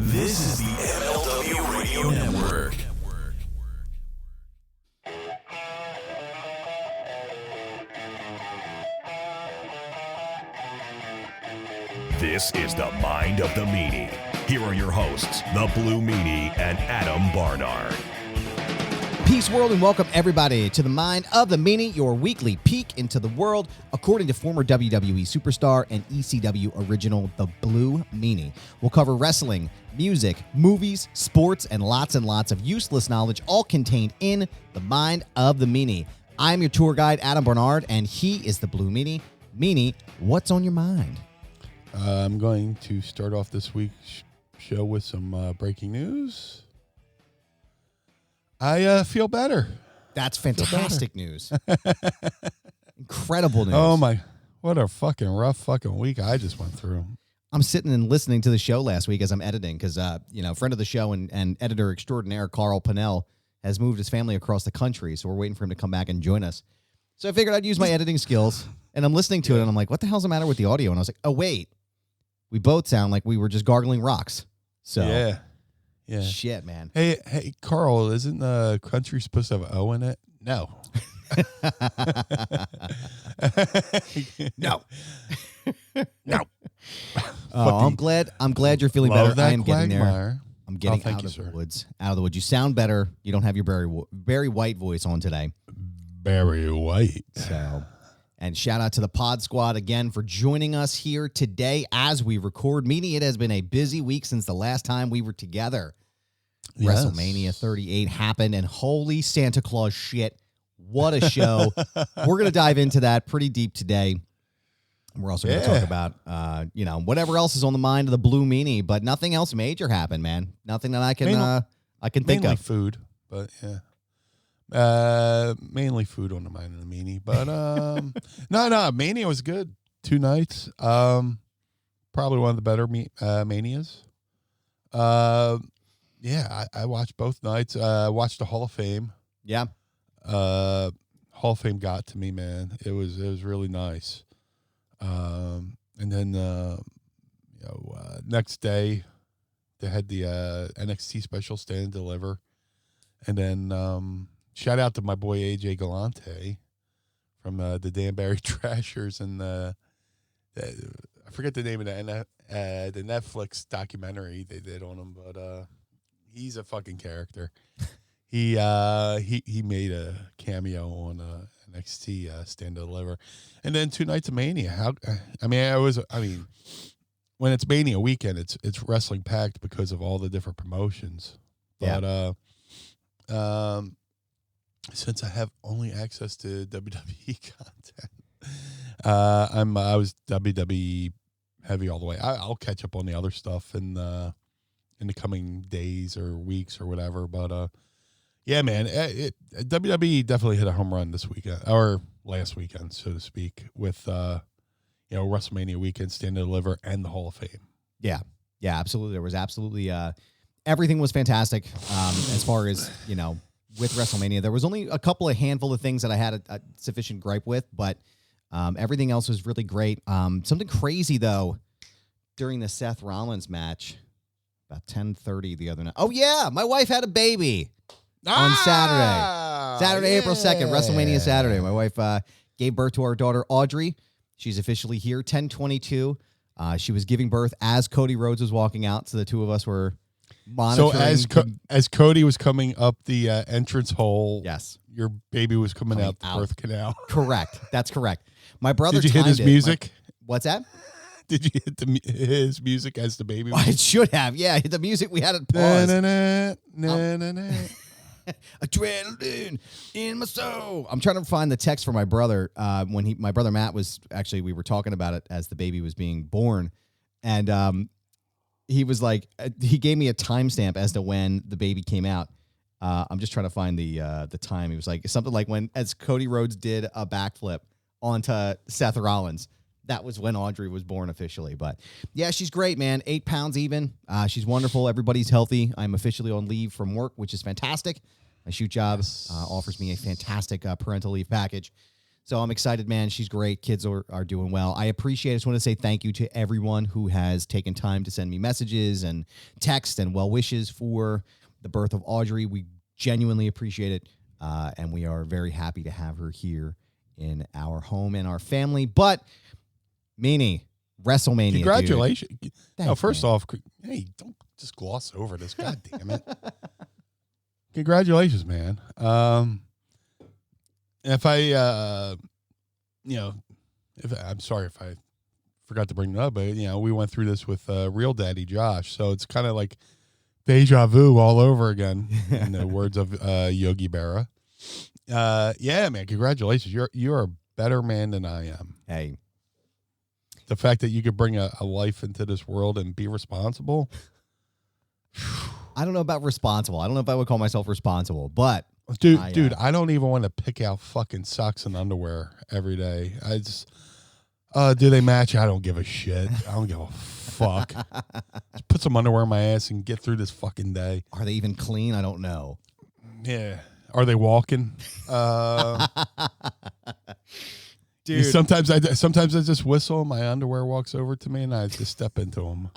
This is the MLW Radio Network. This is the Mind of the Meanie. Here are your hosts, the Blue Meanie and Adam Barnard. Peace, world, and welcome everybody to the Mind of the Meanie, your weekly peek into the world, according to former WWE superstar and ECW original, the Blue Meanie. We'll cover wrestling, music, movies, sports, and lots of useless knowledge, all contained in the Mind of the Meanie. I'm your tour guide, Adam Barnard, and he is the Blue Meanie. Meanie, what's on your mind? I'm going to start off this week's show with some breaking news. I feel better. That's fantastic news. Incredible news. Oh, my. What a fucking rough fucking week I just went through. I'm sitting and listening to the show last week as I'm editing because, friend of the show and editor extraordinaire Carl Pinnell has moved his family across the country, so we're waiting for him to come back and join us. So I figured I'd use my editing skills, and I'm listening to it, and I'm like, what the hell's the matter with the audio? And I was like, oh, wait. We both sound like we were just gargling rocks. So yeah. Shit, man. Hey, Carl, isn't the country supposed to have O in it? No. No. No. I'm glad you're feeling better. I am getting there. Quagmire. I'm getting thank out you, of sir. the woods. Out of the woods. You sound better. You don't have your very white voice on today. Barry White. So, and shout out to the Pod Squad again for joining us here today as we record. Meanie, it has been a busy week since the last time we were together. Yes. WrestleMania 38 happened, and holy Santa Claus shit, what a show. We're going to dive into that pretty deep today. We're also going to talk about, whatever else is on the mind of the Blue Meanie, but nothing else major happened, man. Nothing that I can think mainly of. Food, but yeah. Mainly food on the Mind of the Meanie, but no, Mania was good. 2 nights. Probably one of the better Manias. Yeah, I watched both nights. Watched the Hall of Fame. Yeah. Hall of Fame got to me, man. It was really nice. And then next day they had the NXT special Stand and Deliver, and then shout out to my boy AJ Galante from the Danbury Trashers and I forget the name of the Netflix documentary they did on him, but he's a fucking character. He made a cameo on NXT Stand and Deliver, and then 2 nights of Mania. When it's Mania weekend, it's wrestling packed because of all the different promotions. But since I have only access to WWE content, I was WWE heavy all the way. I'll catch up on the other stuff in the coming days or weeks or whatever. But yeah, man, WWE definitely hit a home run this weekend or last weekend, so to speak, with WrestleMania weekend, Stand and Deliver, and the Hall of Fame. Yeah, absolutely. There was absolutely everything was fantastic as far as with WrestleMania. There was only a couple of handful of things that I had a sufficient gripe with, but everything else was really great. Something crazy, though, during the Seth Rollins match, about 10:30 the other night. Oh, yeah, my wife had a baby on Saturday, April 2nd, WrestleMania Saturday. My wife gave birth to our daughter, Audrey. She's officially here, 10/22. She was giving birth as Cody Rhodes was walking out, so the two of us were monitoring. So as Cody was coming up the entrance hole, yes, your baby was coming out the birth canal. Correct. That's correct. My brother. Did you hit his music? What's that? Did you hit his music as the baby? I should have. Yeah, the music we had it paused. Adrenaline in my soul. I'm trying to find the text for my brother. When my brother Matt was we were talking about it as the baby was being born, and he was like, he gave me a timestamp as to when the baby came out. I'm just trying to find the time. He was like something like as Cody Rhodes did a backflip onto Seth Rollins. That was when Audrey was born officially. But yeah, she's great, man. 8 pounds even. She's wonderful. Everybody's healthy. I'm officially on leave from work, which is fantastic. My shoot job offers me a fantastic parental leave package. So I'm excited, man. She's great. Kids are doing well. I appreciate it. I just want to say thank you to everyone who has taken time to send me messages and text and well wishes for the birth of Audrey. We genuinely appreciate it. And we are very happy to have her here in our home and our family. But Meanie, WrestleMania. Congratulations. Thanks, First man. off, hey, don't just gloss over this. God damn it. Congratulations, man. If I, I'm sorry if I forgot to bring it up, but, we went through this with Real Daddy Josh. So it's kind of like deja vu all over again, in the words of Yogi Berra. Yeah, man, congratulations. You're a better man than I am. Hey. The fact that you could bring a life into this world and be responsible. I don't know about responsible. I don't know if I would call myself responsible, but dude, I don't even want to pick out fucking socks and underwear every day. I just, do they match? I don't give a shit. I don't give a fuck. Just put some underwear in my ass and get through this fucking day. Are they even clean? I don't know. Yeah. Are they walking? Dude. Sometimes I just whistle and my underwear walks over to me and I just step into them.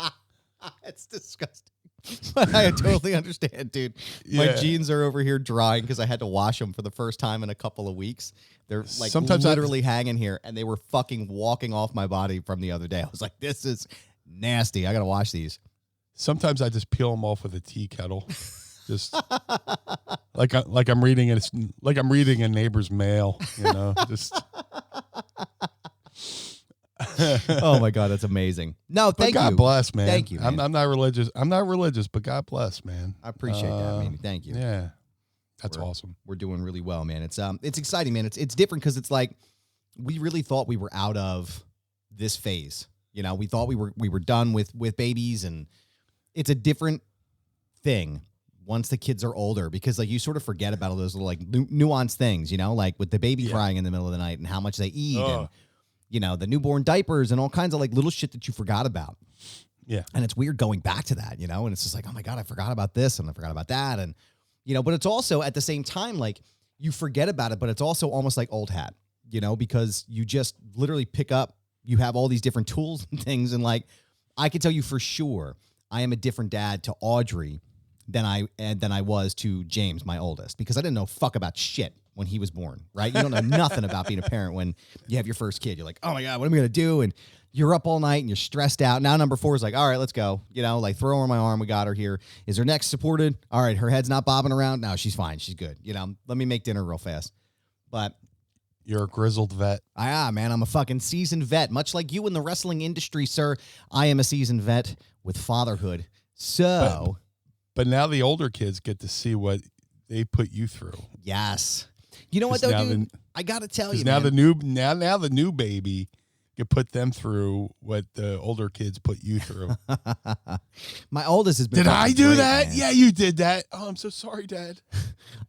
It's disgusting. But I totally understand, dude. My jeans are over here drying because I had to wash them for the first time in a couple of weeks. They're like sometimes literally hanging here, and they were fucking walking off my body from the other day. I was like, this is nasty. I got to wash these. Sometimes I just peel them off with a tea kettle. Just like I'm reading a neighbor's mail, just. Oh my God, that's amazing. No, thank you. God bless, man. Thank you. Man. I'm not religious, but God bless, man. I appreciate that, man. Thank you. Yeah, that's awesome. We're doing really well, man. It's exciting, man. It's different because it's like we really thought we were out of this phase. We thought we were done with babies, and it's a different thing once the kids are older, because like you sort of forget about all those little like nuanced things, like with the baby crying in the middle of the night and how much they eat and the newborn diapers and all kinds of like little shit that you forgot about. Yeah. And it's weird going back to that, and it's just like, oh my God, I forgot about this and I forgot about that. And, but it's also at the same time, like you forget about it, but it's also almost like old hat, because you just literally pick up, you have all these different tools and things. And like, I can tell you for sure, I am a different dad to Audrey than I was to James, my oldest, because I didn't know fuck about shit when he was born, right? You don't know nothing about being a parent when you have your first kid. You're like, oh my God, what am I going to do? And you're up all night and you're stressed out. Now number 4 is like, all right, let's go. Like throw her on my arm. We got her here. Is her neck supported? All right, her head's not bobbing around. No, she's fine. She's good. Let me make dinner real fast. But you're a grizzled vet. Man, I'm a fucking seasoned vet. Much like you in the wrestling industry, sir, I am a seasoned vet with fatherhood. So... But now the older kids get to see what they put you through. Yes. You know what though, dude? I gotta tell you, now man. Now the new baby can put them through what the older kids put you through. My oldest has been. Did I do great, that? Man. Yeah, you did that. Oh, I'm so sorry, Dad.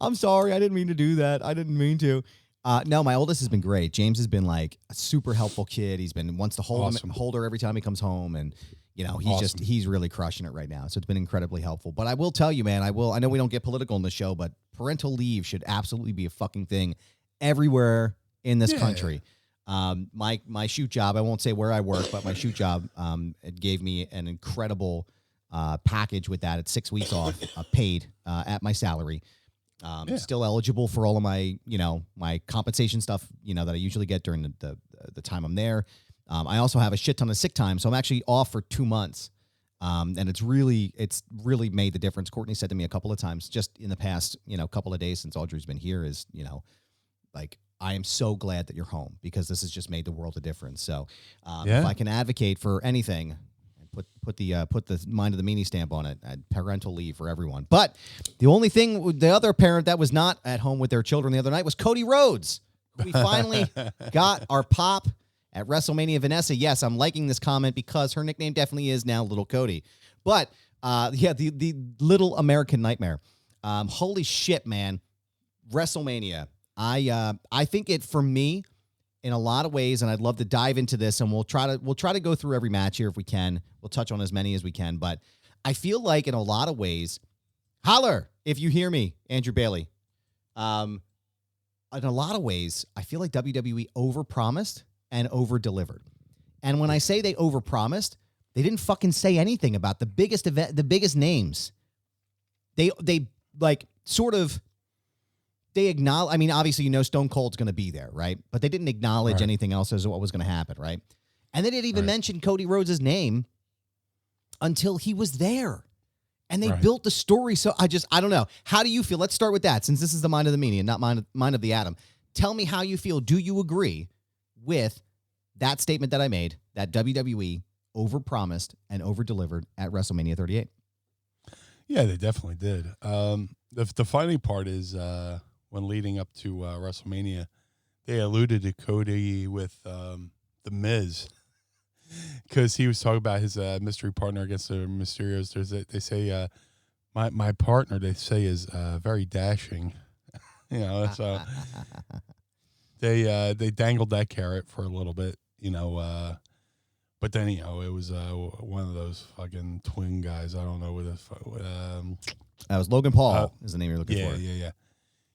I'm sorry. I didn't mean to do that. I didn't mean to. No, my oldest has been great. James has been like a super helpful kid. He's been wants to hold her every time he comes home, and he's really crushing it right now. So it's been incredibly helpful. But I will tell you, man, I know we don't get political in the show, but parental leave should absolutely be a fucking thing everywhere in this country. My shoot job, I won't say where I work, but my shoot job, it gave me an incredible package with that. It's 6 weeks off, paid at my salary. Still eligible for all of my, my compensation stuff, that I usually get during the time I'm there. I also have a shit ton of sick time, so I'm actually off for 2 months. And it's really made the difference. Courtney said to me a couple of times just in the past, couple of days since Audrey's been here is, like, I am so glad that you're home because this has just made the world a difference. So if I can advocate for anything, put the mind of the meanie stamp on it. Parental leave for everyone. But the other parent that was not at home with their children the other night was Cody Rhodes. We finally got our pop at WrestleMania. Vanessa, yes, I'm liking this comment because her nickname definitely is now Little Cody. But the Little American Nightmare. Holy shit, man! WrestleMania. I think it for me. In a lot of ways, and I'd love to dive into this, and we'll try to go through every match here if we can. We'll touch on as many as we can, but I feel like in a lot of ways, holler if you hear me, Andrew Bailey. in a lot of ways, I feel like WWE overpromised and over-delivered. And when I say they overpromised, they didn't fucking say anything about the biggest event, the biggest names. They like sort of they acknowledge. I mean, obviously, Stone Cold's going to be there, right? But they didn't acknowledge anything else as what was going to happen, right? And they didn't even mention Cody Rhodes' name until he was there. And they built the story. So I don't know. How do you feel? Let's start with that, since this is the Mind of the Meanie and not Mind of the Atom. Tell me how you feel. Do you agree with that statement that I made, that WWE overpromised and overdelivered at WrestleMania 38? Yeah, they definitely did. The funny part is when leading up to WrestleMania, they alluded to Cody with The Miz. Because he was talking about his mystery partner against the Mysterios. They say, my partner, they say, is very dashing. So they dangled that carrot for a little bit, but then, it was one of those fucking twin guys. I don't know what that was Logan Paul is the name you're looking for.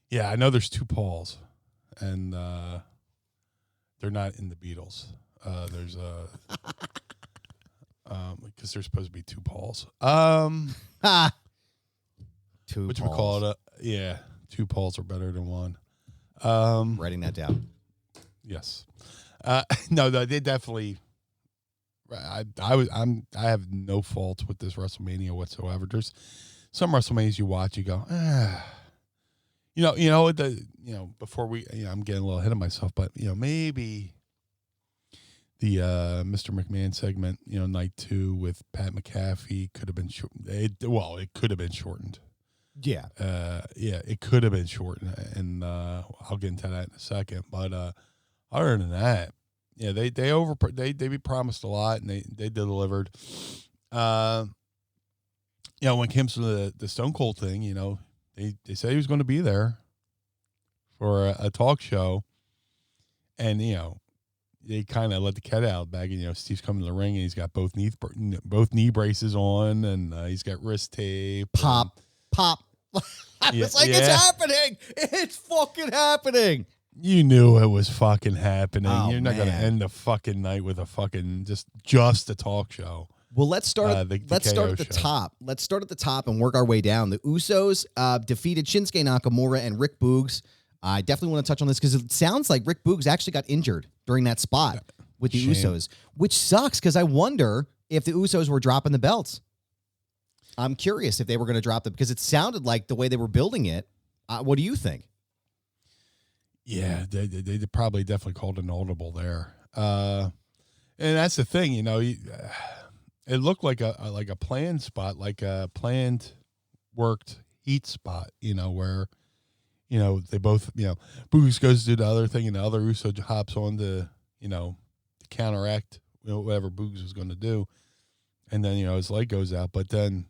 Yeah, I know there's two Pauls, and they're not in the Beatles. There's because there's supposed to be two Pauls. Two which Pauls. we call it. Yeah, two Pauls are better than one. Writing that down. Yes. No, they definitely. I have no fault with this WrestleMania whatsoever. There's some WrestleManias you watch, you go, before we, I'm getting a little ahead of myself, but maybe the Mr. McMahon segment, night 2 with Pat McAfee could have been it could have been shortened. Yeah. It could have been shortened, and I'll get into that in a second. But other than that, yeah, they promised a lot, and they delivered. When it comes to the Stone Cold thing, they said he was going to be there for a talk show, and they kind of let the cat out of the bag. And Steve's coming to the ring, and he's got both knee braces on, and he's got wrist tape. Pop. It's like it's happening. It's fucking happening. You knew it was fucking happening. Oh, You're not going to end the fucking night with a fucking just a talk show. Well, let's start. Let's start at the show. top. Let's start at the top and work our way down. The Usos defeated Shinsuke Nakamura and Rick Boogs. I definitely want to touch on this because it sounds like Rick Boogs actually got injured during that spot with the Usos, which sucks because I wonder if the Usos were dropping the belts. I'm curious if they were going to drop them because it sounded like the way they were building it. What do you think? Yeah, they probably definitely called an audible there, and that's the thing. It looked like a planned spot, like a planned worked heat spot. Where they both Boogs goes to do the other thing, and the other Uso hops on to counteract whatever Boogs was going to do, and then his leg goes out, but then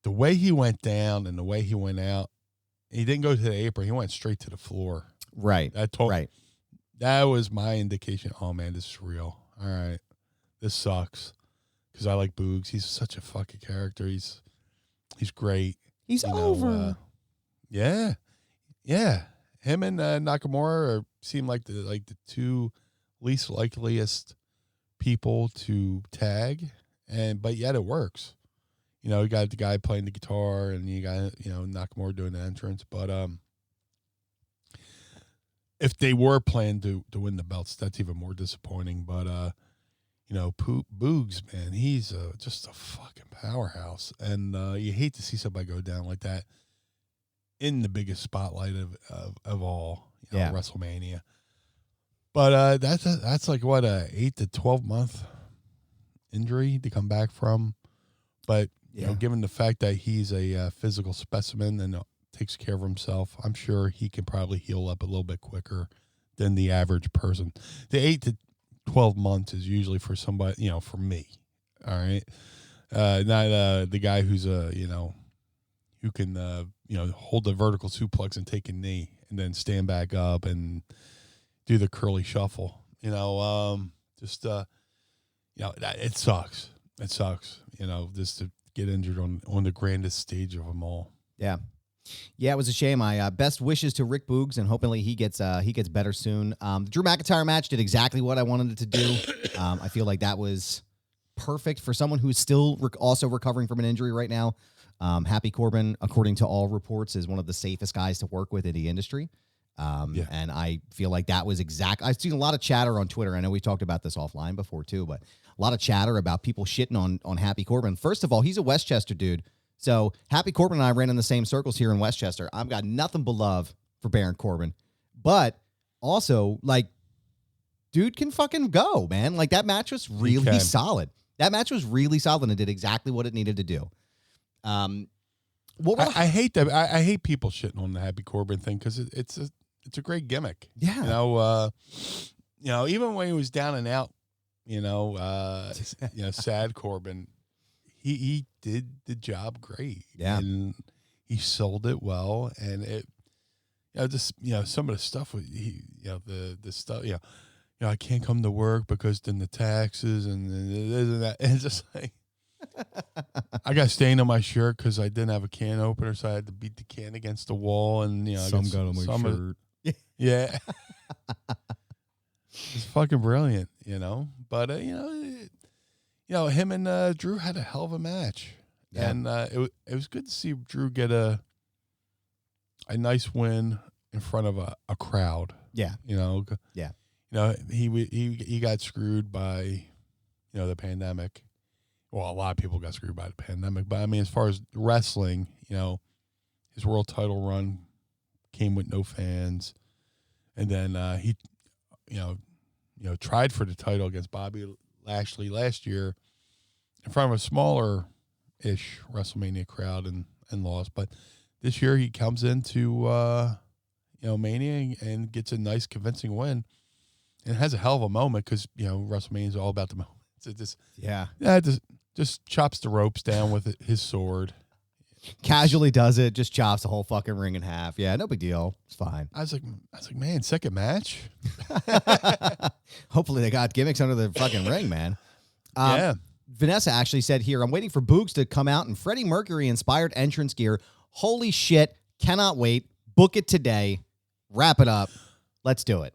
the way he went down and the way he went out, he didn't go to the apron. He went straight to the floor. Right. That was my indication. Oh man, this is real. All right, this sucks because I like Boogs. He's such a fucking character. He's great. He's over. Yeah. Him and Nakamura seem like the two least likeliest people to tag, but yet it works. You got the guy playing the guitar, and you got Nakamura doing the entrance, but if they were planning to win the belts, that's even more disappointing. But Boogs, man, he's just a fucking powerhouse, and you hate to see somebody go down like that in the biggest spotlight of all, WrestleMania. But that's like what a 8 to 12 month injury to come back from. But given the fact that he's a physical specimen and takes care of himself, I'm sure he can probably heal up a little bit quicker than the average person. The 8 to 12 months is usually for somebody, for me. All right. Not the guy who's who can hold the vertical suplex and take a knee and then stand back up and do the curly shuffle. It sucks. It sucks. Just to get injured on the grandest stage of them all. Yeah. Yeah, it was a shame. I best wishes to Rick Boogs, and hopefully he gets better soon. The Drew McIntyre match did exactly what I wanted it to do. I feel like that was perfect for someone who's still also recovering from an injury right now. Happy Corbin, according to all reports, is one of the safest guys to work with in the industry. And I feel like that was I've seen a lot of chatter on Twitter. I know we talked about this offline before too, but a lot of chatter about people shitting on Happy Corbin. First of all, he's a Westchester dude. So Happy Corbin and I ran in the same circles here in Westchester. I've got nothing but love for Baron Corbin, but also like, dude can fucking go, man. Like that match was really solid. That match was really solid and did exactly what it needed to do. I hate that. I hate people shitting on the Happy Corbin thing because it's a great gimmick. Yeah. Even when he was down and out, sad Corbin, he did the job great. Yeah. And he sold it well. And it, some of the stuff with the stuff, I can't come to work because then the taxes and this and that. And it's just like, I got stain on my shirt because I didn't have a can opener, so I had to beat the can against the wall, and some got on my shirt. Yeah, it's fucking brilliant, But him and Drew had a hell of a match, and it was good to see Drew get a nice win in front of a crowd. Yeah, he got screwed by the pandemic. Well, a lot of people got screwed by the pandemic, but I mean, as far as wrestling, his world title run came with no fans, and then he, tried for the title against Bobby Lashley last year in front of a smaller-ish WrestleMania crowd and lost. But this year he comes into Mania and gets a nice convincing win, and has a hell of a moment because WrestleMania is all about the moment. Just chops the ropes down with his sword. Casually does it, just chops the whole fucking ring in half. Yeah, no big deal. It's fine. I was like, man, second match? Hopefully they got gimmicks under the fucking ring, man. Yeah. Vanessa actually said here, I'm waiting for Boogs to come out in Freddie Mercury-inspired entrance gear. Holy shit, cannot wait. Book it today. Wrap it up. Let's do it.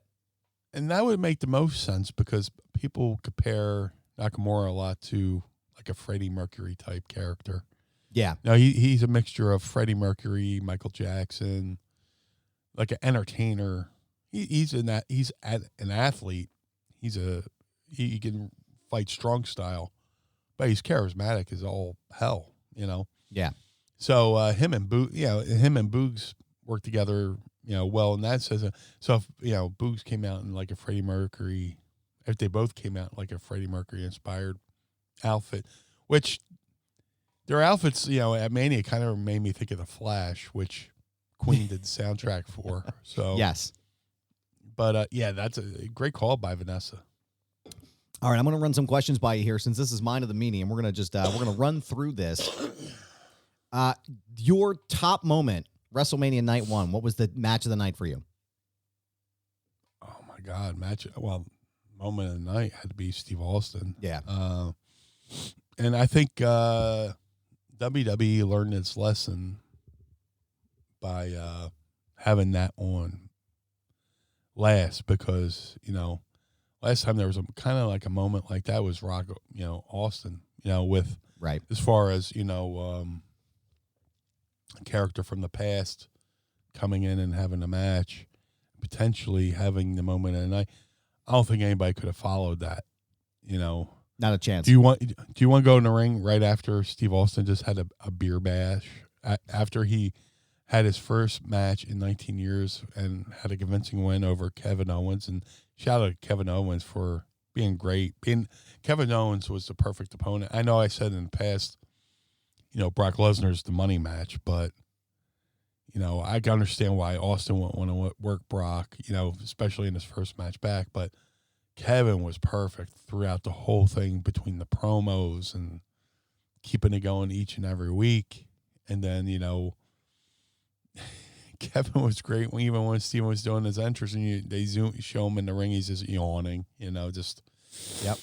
And that would make the most sense because people compare Nakamura a lot to like a Freddie Mercury type character. Yeah. No, he's a mixture of Freddie Mercury, Michael Jackson, like an entertainer. He's an athlete. He can fight strong style, but he's charismatic as all hell, Yeah. So him and Boogs work together, well in that sense. So if Boogs came out in like a Freddie Mercury, if they both came out like a Freddie Mercury inspired outfit, which their outfits, at Mania kind of made me think of The Flash, which Queen did the soundtrack for. So yes. But that's a great call by Vanessa. All right, I'm going to run some questions by you here since this is Mind of the Meanie, and we're going to just we're going to run through this. Your top moment, WrestleMania Night 1. What was the match of the night for you? Oh my God, moment of the night had to be Steve Austin. Yeah. And I think WWE learned its lesson by having that on last because, last time there was a kind of like a moment like that was Rock, Austin, with right as far as, a character from the past coming in and having a match, potentially having the moment of the night. I don't think anybody could have followed that, Not a chance. Do you want to go in the ring right after Steve Austin just had a beer bash after he had his first match in 19 years and had a convincing win over Kevin Owens? And shout out to Kevin Owens for being great. Kevin Owens was the perfect opponent. I know I said in the past, Brock Lesnar's the money match, but I can understand why Austin wouldn't want to work Brock, especially in his first match back, but Kevin was perfect throughout the whole thing between the promos and keeping it going each and every week. And then, Kevin was great even when Steven was doing his entrance and they show him in the ring, he's just yawning, Yep.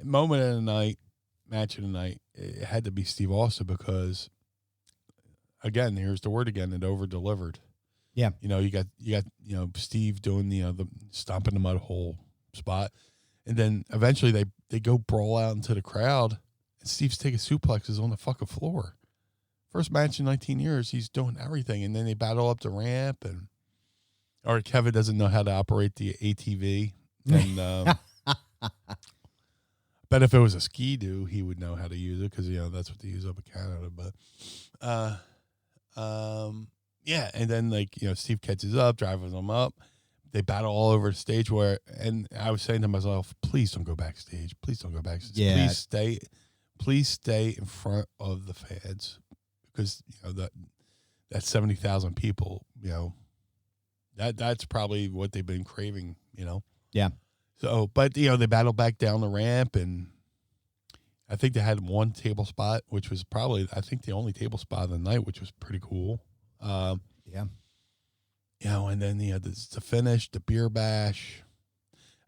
Moment of the night, match of the night, it had to be Steve Austin because again, here's the word again, it over-delivered. Yeah. You got Steve doing the stomp in the mud hole spot, and then eventually they go brawl out into the crowd, and Steve's taking suplexes on the fucking floor. First match in 19 years, he's doing everything, and then they battle up the ramp, or Kevin doesn't know how to operate the ATV, and bet if it was a ski-doo, he would know how to use it because that's what they use up in Canada. But yeah, and then Steve catches up, drives them up. They battle all over the stage and I was saying to myself, please don't go backstage. Please don't go backstage. Yeah. Please stay in front of the fans because that 70,000 people, that's probably what they've been craving, Yeah. So, but they battled back down the ramp, and I think they had one table spot, which was probably the only table spot of the night, which was pretty cool. Yeah. And then the finish, the beer bash.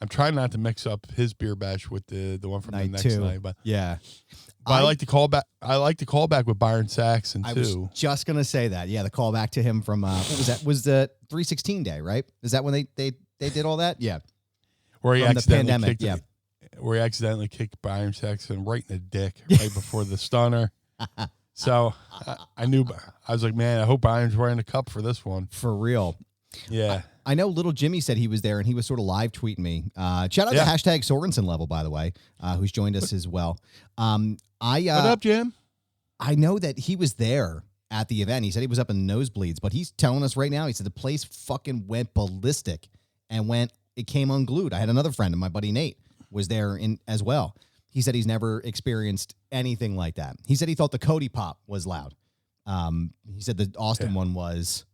I'm trying not to mix up his beer bash with the one from the next night, but yeah. But I like to call back. I like to call back with Byron Saxon too. I was just gonna say that. Yeah, the callback to him from what was that? Was the 316 day, right? Is that when they did all that? Yeah. Where he from the accidentally pandemic, where he accidentally kicked Byron Saxon right in the dick right before the stunner. So I knew, I was like, man, I hope Byron's wearing a cup for this one. For real. Yeah. I know little Jimmy said he was there and he was sort of live tweeting me. Shout out to hashtag Sorensen Level, by the way, who's joined us as well. What up, Jim? I know that he was there at the event. He said he was up in the nosebleeds, but he's telling us right now, he said the place fucking went ballistic and it came unglued. I had another friend, and my buddy Nate was there as well. He said he's never experienced anything like that. He said he thought the Cody pop was loud. He said the Austin one was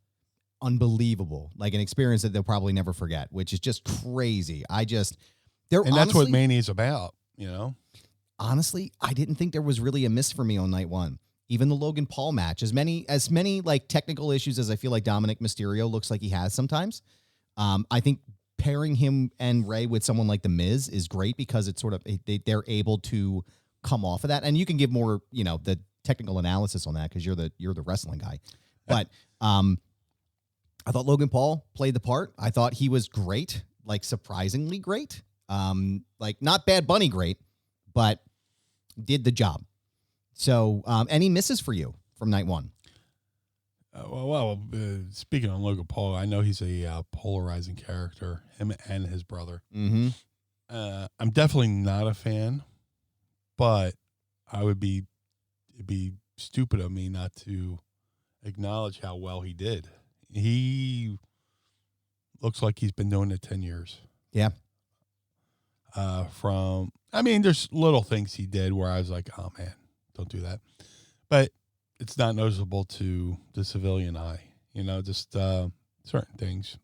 unbelievable, like an experience that they'll probably never forget, which is just crazy. That's what Meanie is about, Honestly, I didn't think there was really a miss for me on night one. Even the Logan Paul match, as many like technical issues as I feel like Dominic Mysterio looks like he has sometimes. I think pairing him and Ray with someone like The Miz is great because it's sort of they're able to come off of that, and you can give more the technical analysis on that because you're the wrestling guy. But I thought Logan Paul played the part. I thought he was great, like surprisingly great. Like not Bad Bunny great, but did the job. So any misses for you from night one? Speaking on Logan Paul, I know he's a polarizing character, him and his brother. Mm-hmm. I'm definitely not a fan, but it'd be stupid of me not to acknowledge how well he did. He looks like he's been doing it 10 years. Yeah. There's little things he did where I was like, oh man, don't do that. But it's not noticeable to the civilian eye, just certain things.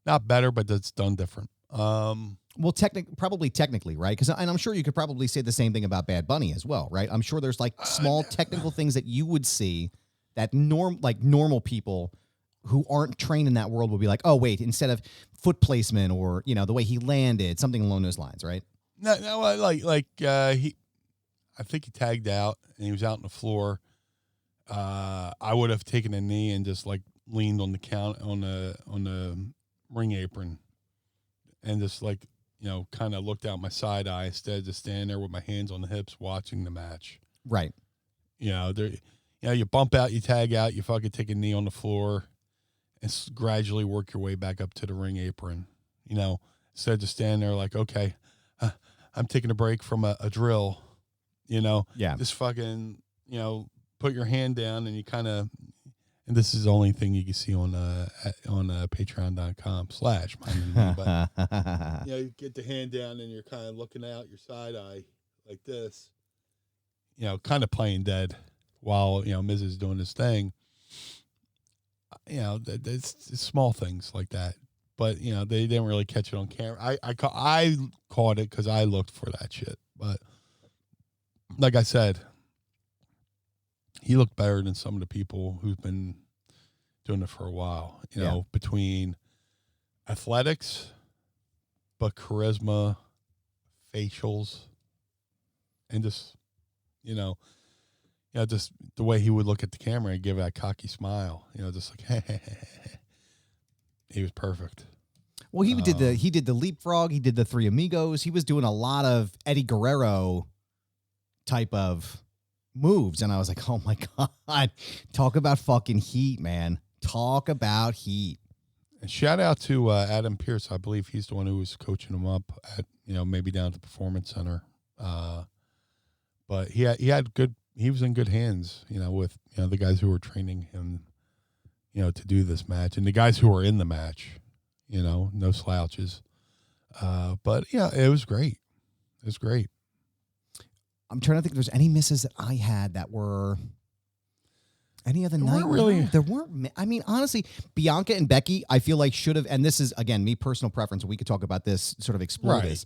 Not better, but that's done different. Well, probably technically, right? And I'm sure you could probably say the same thing about Bad Bunny as well, right? I'm sure there's like small technical things that you would see that normal people who aren't trained in that world will be like, oh wait, instead of foot placement or the way he landed, something along those lines, right? No, I think he tagged out and he was out on the floor. I would have taken a knee and just like leaned on the count on the ring apron and just kind of looked out my side eye instead of just standing there with my hands on the hips watching the match. Right. You bump out, you tag out, you fucking take a knee on the floor and gradually work your way back up to the ring apron. Instead of just standing there like, okay, I'm taking a break from a drill. Just fucking, put your hand down and you kind of, and this is the only thing you can see on patreon.com/mindofthemeanie, but you get the hand down and you're kind of looking out your side eye like this, kind of playing dead while, Miz is doing his thing. It's small things like that, but they didn't really catch it on camera. I caught it because I looked for that shit, but like I said, he looked better than some of the people who've been doing it for a while, between athletics, but charisma, facials, and just, just the way he would look at the camera and give that cocky smile, just like, he was perfect. Well, he did the leapfrog. He did the Three Amigos. He was doing a lot of Eddie Guerrero type of moves, and I was like, oh my God, talk about fucking heat, man. Talk about heat. And shout out to Adam Pearce. I believe he's the one who was coaching him up at, maybe down at the Performance Center. But he was in good hands, with, the guys who were training him, to do this match, and the guys who were in the match, no slouches. But yeah, it was great. It was great. I'm trying to think if there's any misses that I had that were any other night. Really? No, there weren't. I mean, honestly, Bianca and Becky, I feel like should have, and this is, again, me personal preference. We could talk about this, sort of explore this.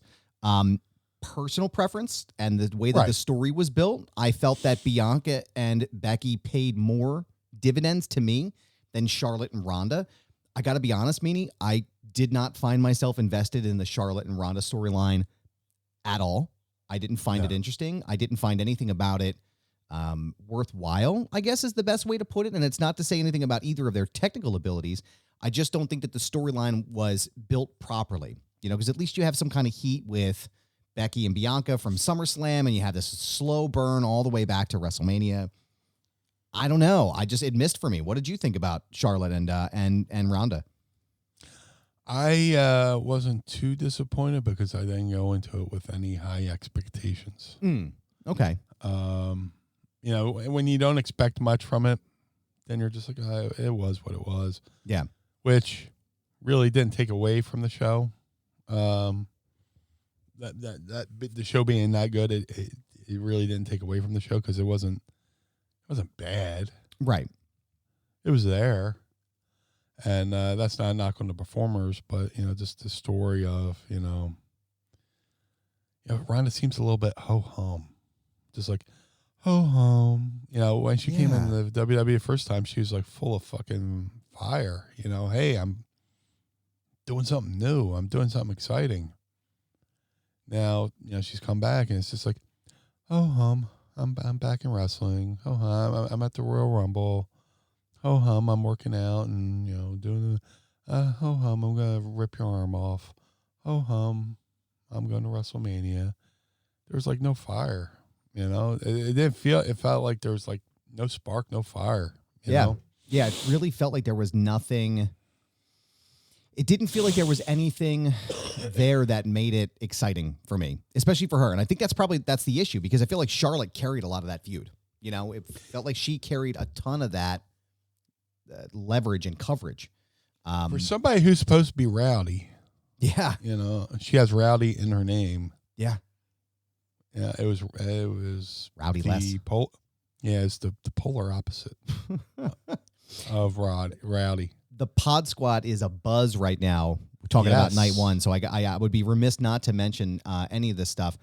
Personal preference and the way that the story was built, I felt that Bianca and Becky paid more dividends to me than Charlotte and Ronda. I got to be honest, Meanie, I did not find myself invested in the Charlotte and Ronda storyline at all. I didn't find it interesting. I didn't find anything about it worthwhile, I guess is the best way to put it. And it's not to say anything about either of their technical abilities. I just don't think that the storyline was built properly, because at least you have some kind of heat with Becky and Bianca from SummerSlam, and you have this slow burn all the way back to WrestleMania. I don't know. It missed for me. What did you think about Charlotte and Ronda? I wasn't too disappointed because I didn't go into it with any high expectations. Okay. When you don't expect much from it, then you're just like, it was what it was. Yeah. Which really didn't take away from the show. That the show being that good, it really didn't take away from the show because it wasn't bad. Right. It was there. And that's not a knock on the performers, but, just the story of, Ronda seems a little bit ho-hum. Just like, ho-hum. When she came in the WWE first time, she was like full of fucking fire. Hey, I'm doing something new. I'm doing something exciting. Now, she's come back and it's just like, ho-hum. I'm back in wrestling. Ho-hum. I'm at the Royal Rumble. Ho-hum, I'm working out and, doing the, ho-hum, I'm going to rip your arm off. Ho-hum, I'm going to WrestleMania. There was, no fire, It didn't feel, it felt like there was, no spark, no fire, you know? Yeah, it really felt like there was nothing. It didn't feel like there was anything there that made it exciting for me, especially for her. And I think that's the issue because I feel like Charlotte carried a lot of that feud. It felt like she carried a ton of that leverage and coverage. For somebody who's supposed to be rowdy. Yeah. She has rowdy in her name. Yeah. Yeah, it was rowdy less. It's the polar opposite of rowdy. The Pod Squad is a buzz right now. We're talking about night one, so I would be remiss not to mention any of this stuff.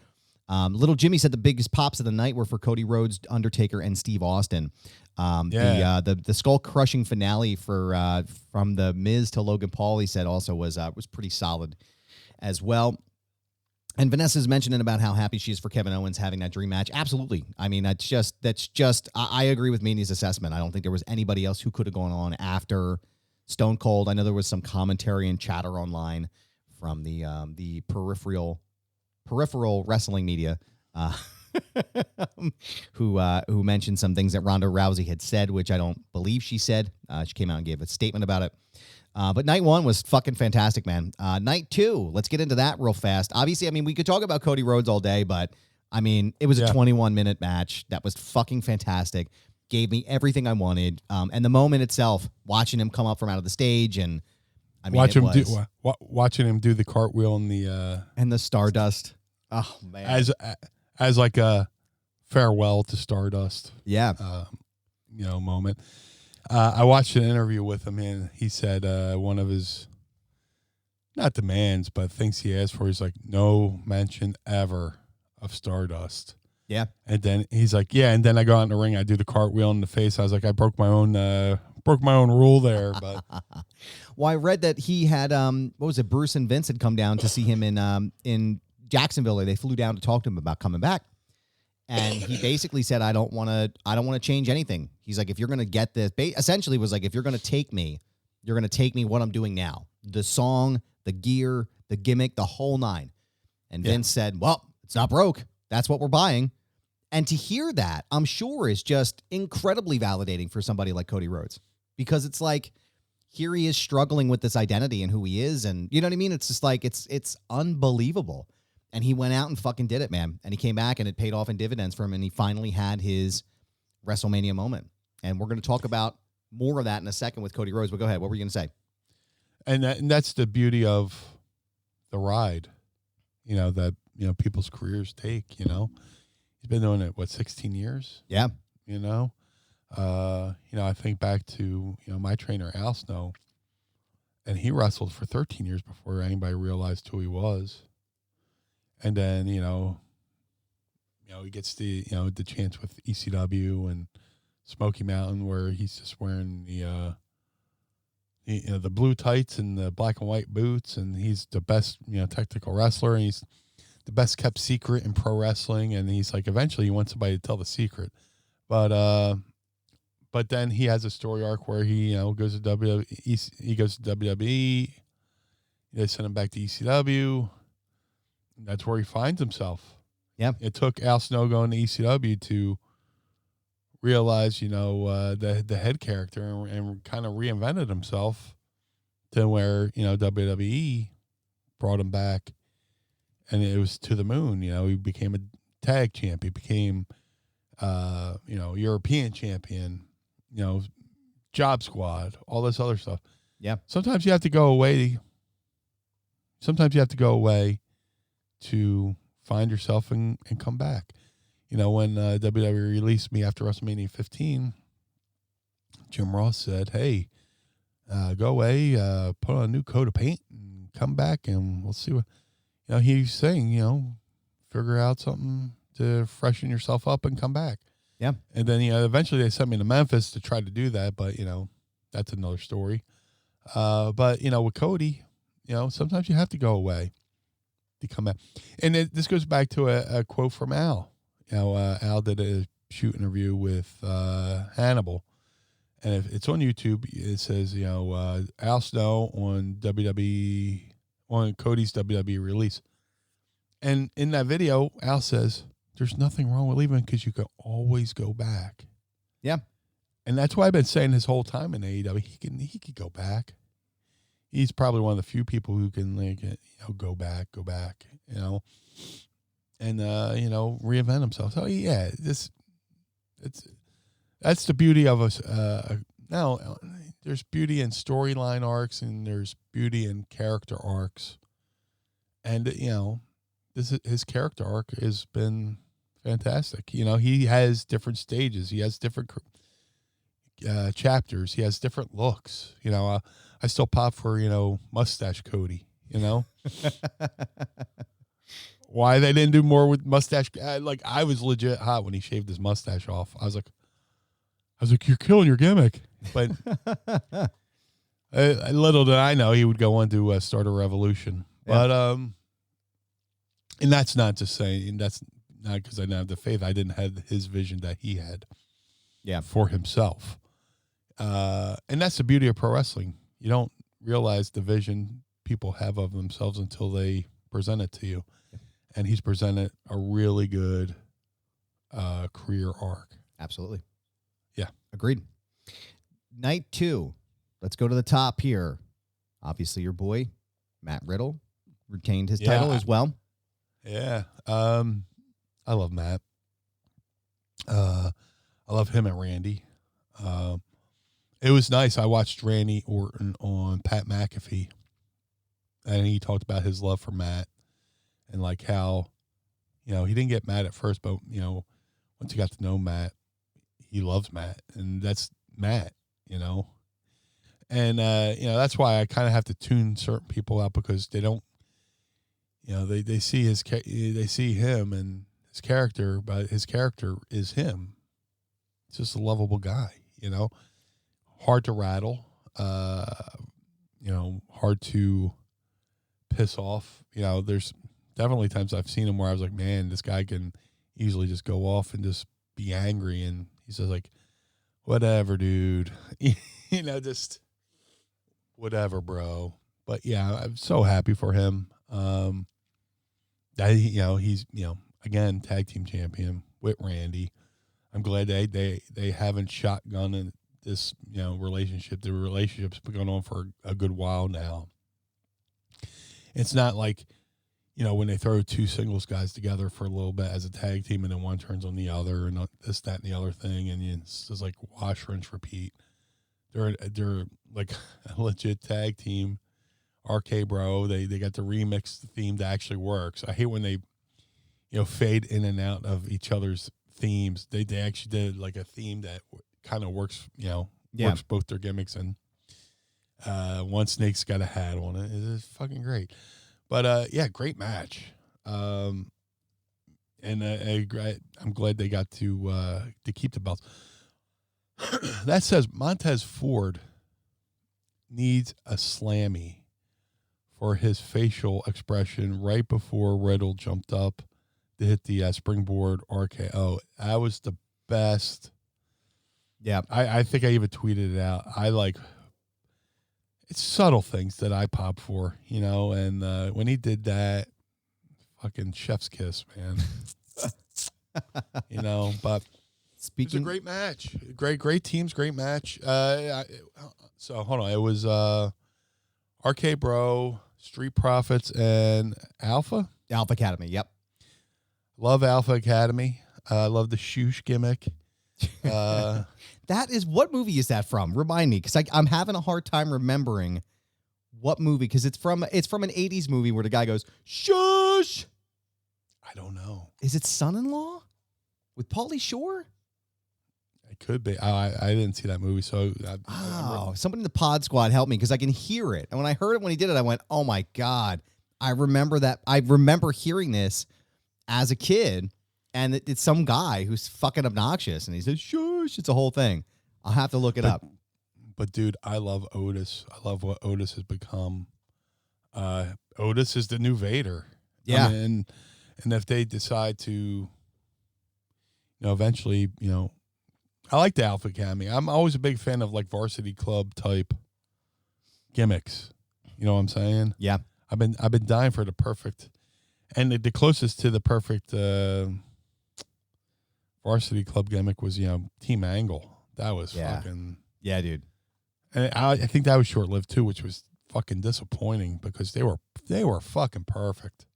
Little Jimmy said the biggest pops of the night were for Cody Rhodes, Undertaker, and Steve Austin. The skull crushing finale from the Miz to Logan Paul, he said also was pretty solid as well. And Vanessa's mentioning about how happy she is for Kevin Owens having that dream match. Absolutely. I mean, that's just I agree with Meanie's assessment. I don't think there was anybody else who could have gone on after Stone Cold. I know there was some commentary and chatter online from the peripheral wrestling media who mentioned some things that Ronda Rousey had said, which I don't believe she said. She came out and gave a statement about it. But night one was fucking fantastic, man. Night two, let's get into that real fast. Obviously, I mean, we could talk about Cody Rhodes all day, but I mean, it was a 21-minute match that was fucking fantastic. Gave me everything I wanted. And the moment itself, watching him come up from out of the stage and I mean, watching him do the cartwheel and the Stardust. Oh man. As like a farewell to Stardust. Yeah. Moment. I watched an interview with him and he said one of his not demands, but things he asked for, he's like, no mention ever of Stardust. Yeah. And then he's like, yeah, and then I go out in the ring, I do the cartwheel in the face. I was like, I broke my own rule there. But well, I read that he had Bruce and Vince had come down to see him in Jacksonville. They flew down to talk to him about coming back. And he basically said, I don't want to change anything. He's like, if you're going to get this, essentially was like, if you're going to take me, you're going to take me what I'm doing now. The song, the gear, the gimmick, the whole nine. And Vince said, well, it's not broke. That's what we're buying. And to hear that, I'm sure is just incredibly validating for somebody like Cody Rhodes, because it's like, here he is struggling with this identity and who he is. And you know what I mean? It's just like, it's unbelievable. And he went out and fucking did it, man. And he came back and it paid off in dividends for him. And he finally had his WrestleMania moment. And we're going to talk about more of that in a second with Cody Rhodes. But go ahead. What were you going to say? And that's the beauty of the ride, that, people's careers take, He's been doing it, 16 years? Yeah. I think back to, my trainer, Al Snow, and he wrestled for 13 years before anybody realized who he was. And then, he gets the chance with ECW and Smoky Mountain where he's just wearing the blue tights and the black and white boots, and he's the best, technical wrestler, and he's the best kept secret in pro wrestling. And he's like, eventually he wants somebody to tell the secret. But then he has a story arc where he, goes to WWE. He goes to WWE. They send him back to ECW. That's where he finds himself. Yeah. It took Al Snow going to ECW to realize, the head character and kind of reinvented himself to where, WWE brought him back and it was to the moon. He became a tag champ. He became, European champion, job squad, all this other stuff. Yeah. Sometimes you have to go away. To find yourself and come back. When WWE released me after WrestleMania 15, Jim Ross said, hey, go away, put on a new coat of paint and come back and we'll see what, he's saying, figure out something to freshen yourself up and come back. Yeah. And then, eventually they sent me to Memphis to try to do that, but, that's another story. But, with Cody, sometimes you have to go away to come back. And this goes back to a quote from Al. Al did a shoot interview with Hannibal. And if it's on YouTube, it says, Al Snow on Cody's WWE release. And in that video, Al says, there's nothing wrong with leaving because you can always go back. Yeah. And that's why I've been saying his whole time in AEW, he could go back. He's probably one of the few people who can go back, and reinvent himself. So yeah, that's the beauty of us. Now there's beauty in storyline arcs and there's beauty in character arcs, and his character arc has been fantastic. He has different stages. He has different chapters. He has different looks. I still pop for, mustache Cody, Why they didn't do more with mustache? I was legit hot when he shaved his mustache off. I was like, you're killing your gimmick. But little did I know he would go on to start a revolution. Yeah. But, and that's not just saying, that's not because I didn't have the faith. I didn't have his vision that he had for himself. And that's the beauty of pro wrestling. You don't realize the vision people have of themselves until they present it to you. And he's presented a really good career arc. Absolutely. Yeah. Agreed. Night 2. Let's go to the top here. Obviously, your boy, Matt Riddle, retained his title as well. Yeah. I love Matt. I love him and Randy. It was nice. I watched Randy Orton on Pat McAfee, and he talked about his love for Matt and like how, he didn't get Matt at first, but, once he got to know Matt, he loves Matt, and that's Matt, And, that's why I kind of have to tune certain people out because they don't, they see they see him and his character, but his character is him. It's just a lovable guy, hard to rattle, hard to piss off. There's definitely times I've seen him where I was like, man, this guy can easily just go off and just be angry. And he says, like, whatever, dude. Just whatever, bro. But yeah, I'm so happy for him. That he's again tag team champion with Randy. I'm glad they haven't shotgunned this relationship. The relationship's been going on for a good while now. It's not like when they throw two singles guys together for a little bit as a tag team and then one turns on the other and this, that, and the other thing, and it's just like wash, rinse, repeat. They're like a legit tag team. RK Bro, they got the remix theme that actually works. I hate when they fade in and out of each other's themes. They actually did like a theme that kind of works, works both their gimmicks, and one snake's got a hat on it. It's fucking great. But great match. And I'm glad they got to keep the belts. That says Montez Ford needs a slammy for his facial expression right before Riddle jumped up to hit the springboard RKO. That was the best. Yeah. I think I even tweeted it out. It's subtle things that I pop for, and when he did that, fucking chef's kiss, man. But it was a great match. Great teams, great match. So hold on. It was RK Bro, Street Profits, and Alpha Academy. Yep. Love Alpha Academy. Love the shoosh gimmick. That is, what movie is that from? Remind me, because I'm having a hard time remembering what movie, because it's from an 80s movie where the guy goes, shush! I don't know. Is it Son-in-Law with Pauly Shore? It could be. I didn't see that movie, so... Somebody in the pod squad helped me, because I can hear it. And when I heard it when he did it, I went, oh my God. I remember that. I remember hearing this as a kid, and it's some guy who's fucking obnoxious, and he says, shush, it's a whole thing. I'll have to look it up. But, dude, I love Otis. I love what Otis has become. Otis is the new Vader. Yeah. And if they decide to, eventually, I like the Alpha Academy. I'm always a big fan of, like, varsity club type gimmicks. You know what I'm saying? Yeah. I've been dying for the perfect... And the closest to the perfect varsity club gimmick was, Team Angle. That was fucking... Yeah, dude. And I think that was short-lived, too, which was fucking disappointing because they were fucking perfect.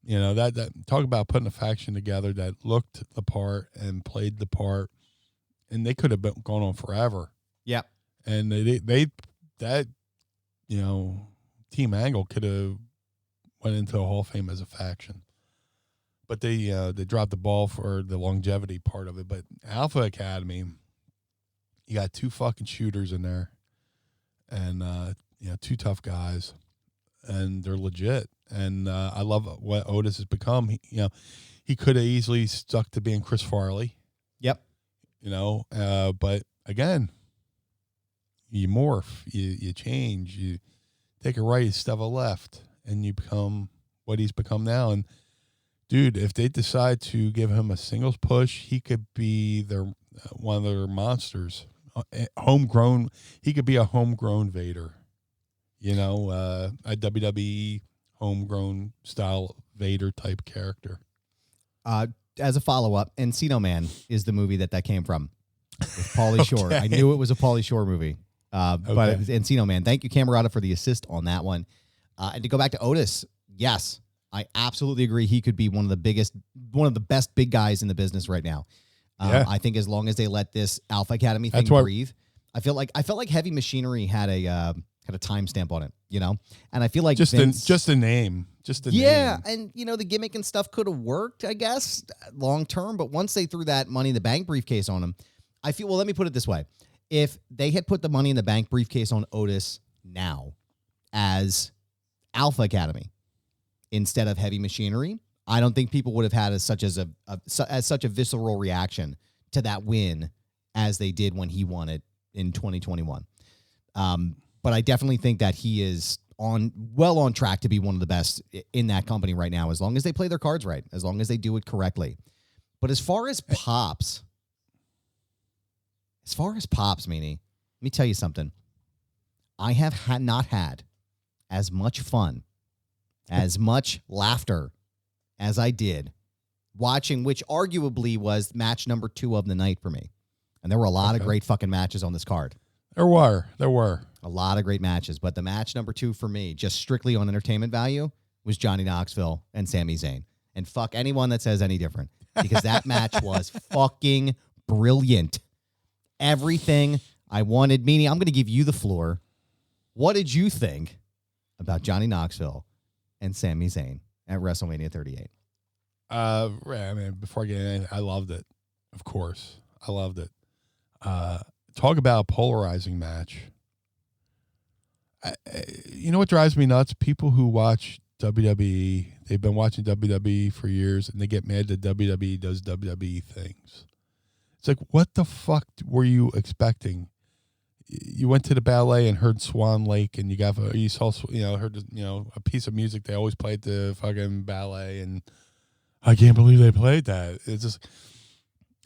That talk about putting a faction together that looked the part and played the part, and they could have gone on forever. Yep. And Team Angle could have went into a Hall of Fame as a faction. But they dropped the ball for the longevity part of it. But Alpha Academy, you got two fucking shooters in there, and two tough guys, and they're legit. And I love what Otis has become. He could have easily stuck to being Chris Farley. Yep. But again, you morph, you change, you take a right, step a left, and you become what he's become now. And dude, if they decide to give him a singles push, he could be one of their monsters. Homegrown, he could be a homegrown Vader. A WWE homegrown style Vader type character. As a follow-up, Encino Man is the movie that came from with Pauly Shore. I knew it was a Pauly Shore movie. But it was Encino Man. Thank you, Camerata, for the assist on that one. And to go back to Otis, yes, I absolutely agree. He could be one of the best big guys in the business right now. I think as long as they let this Alpha Academy thing breathe, I felt like Heavy Machinery had a timestamp on it, and I feel like just Vince, the name, and the gimmick and stuff could have worked, I guess, long term. But once they threw that Money in the Bank briefcase on him, I feel. Well, let me put it this way: if they had put the Money in the Bank briefcase on Otis now as Alpha Academy instead of Heavy Machinery, I don't think people would have had such a visceral reaction to that win as they did when he won it in 2021. But I definitely think that he is on track to be one of the best in that company right now, as long as they play their cards right, as long as they do it correctly. But as far as pops, Meanie, let me tell you something. I have not had as much fun, as much laughter as I did watching, which arguably was match number 2 of the night for me. And there were a lot of great fucking matches on this card. There were. A lot of great matches. But the match number 2 for me, just strictly on entertainment value, was Johnny Knoxville and Sami Zayn. And fuck anyone that says any different. Because that match was fucking brilliant. Everything I wanted. Meanie, I'm going to give you the floor. What did you think about Johnny Knoxville and Sami Zayn at WrestleMania 38? I mean, before I get in, I loved it. Of course. I loved it. Talk about a polarizing match. You know what drives me nuts? People who watch WWE, they've been watching WWE for years, and they get mad that WWE does WWE things. It's like, what the fuck were you expecting? You went to the ballet and heard Swan Lake, and you saw, heard, a piece of music they always played the fucking ballet, and I can't believe they played that. It's just,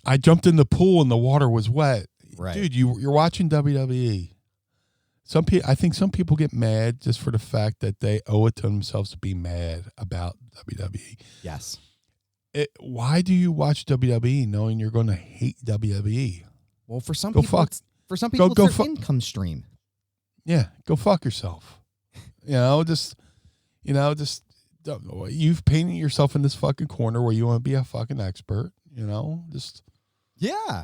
I jumped in the pool and the water was wet. Right. Dude, you're watching WWE. I think some people get mad just for the fact that they owe it to themselves to be mad about WWE. Yes. Why do you watch WWE knowing you're going to hate WWE? Well, for some people, it's their income stream. Yeah, go fuck yourself. You've painted yourself in this fucking corner where you want to be a fucking expert. Yeah.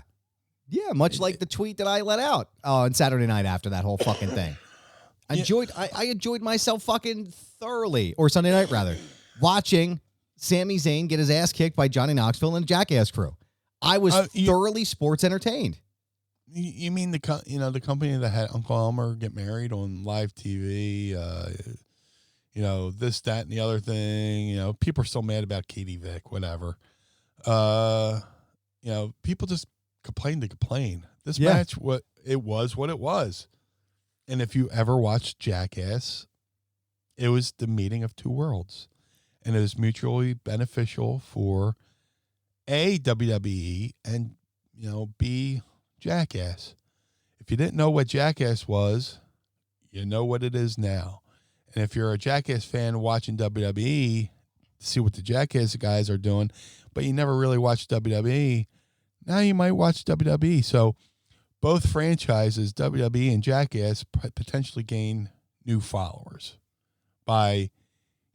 Yeah, much like the tweet that I let out on Saturday night after that whole fucking thing. I enjoyed myself fucking thoroughly, or Sunday night rather, watching Sami Zayn get his ass kicked by Johnny Knoxville and the Jackass crew. I was thoroughly sports entertained. You mean the company that had Uncle Elmer get married on live TV? This, that, and the other thing. People are still mad about Katie Vick, whatever. People just complain to complain. This match, what it was. And if you ever watched Jackass, it was the meeting of two worlds. And it was mutually beneficial for A, WWE, and, B, Jackass. If you didn't know what Jackass was, you know what it is now. And if you're a Jackass fan watching WWE to see what the Jackass guys are doing, but you never really watched WWE, now you might watch WWE. So both franchises, WWE and Jackass, potentially gain new followers by,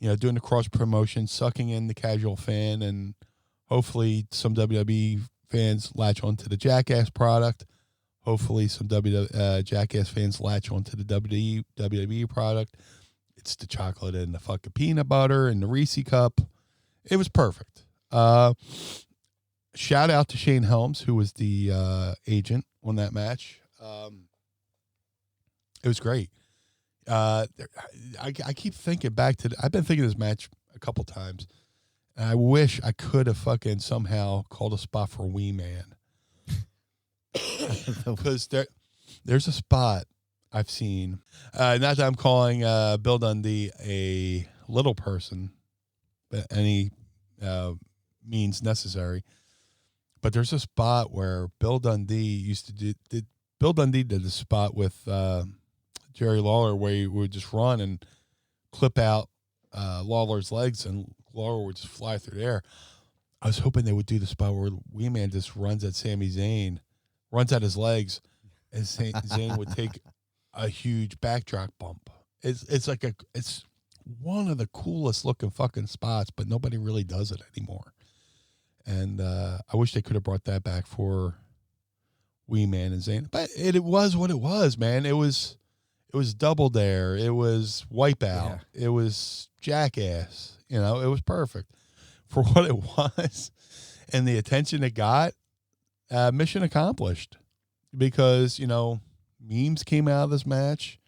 doing the cross promotion, sucking in the casual fan, and hopefully some WWE fans latch onto the Jackass product. Hopefully some Jackass fans latch onto the WWE product. It's the chocolate and the fucking peanut butter and the Reese cup. It was perfect. Shout out to Shane Helms, who was the agent on that match. It was great. I keep thinking back to I've been thinking of this match a couple times, and I wish I could have fucking somehow called a spot for Wee Man. Because there's a spot I've seen. Not that I'm calling Bill Dundee a little person, but any means necessary. But there's a spot where Bill Dundee used to do. Bill Dundee did a spot with Jerry Lawler where he would just run and clip out Lawler's legs, and Lawler would just fly through the air. I was hoping they would do the spot where Wee Man just runs at Sami Zayn, runs at his legs, and Zayn would take a huge backdrop bump. It's one of the coolest looking fucking spots, but nobody really does it anymore. And I wish they could have brought that back for Wee Man and Zayn. But it was what it was, man. It was Double Dare. It was Wipeout. Yeah. It was Jackass. It was perfect for what it was. And the attention it got, mission accomplished. Because, memes came out of this match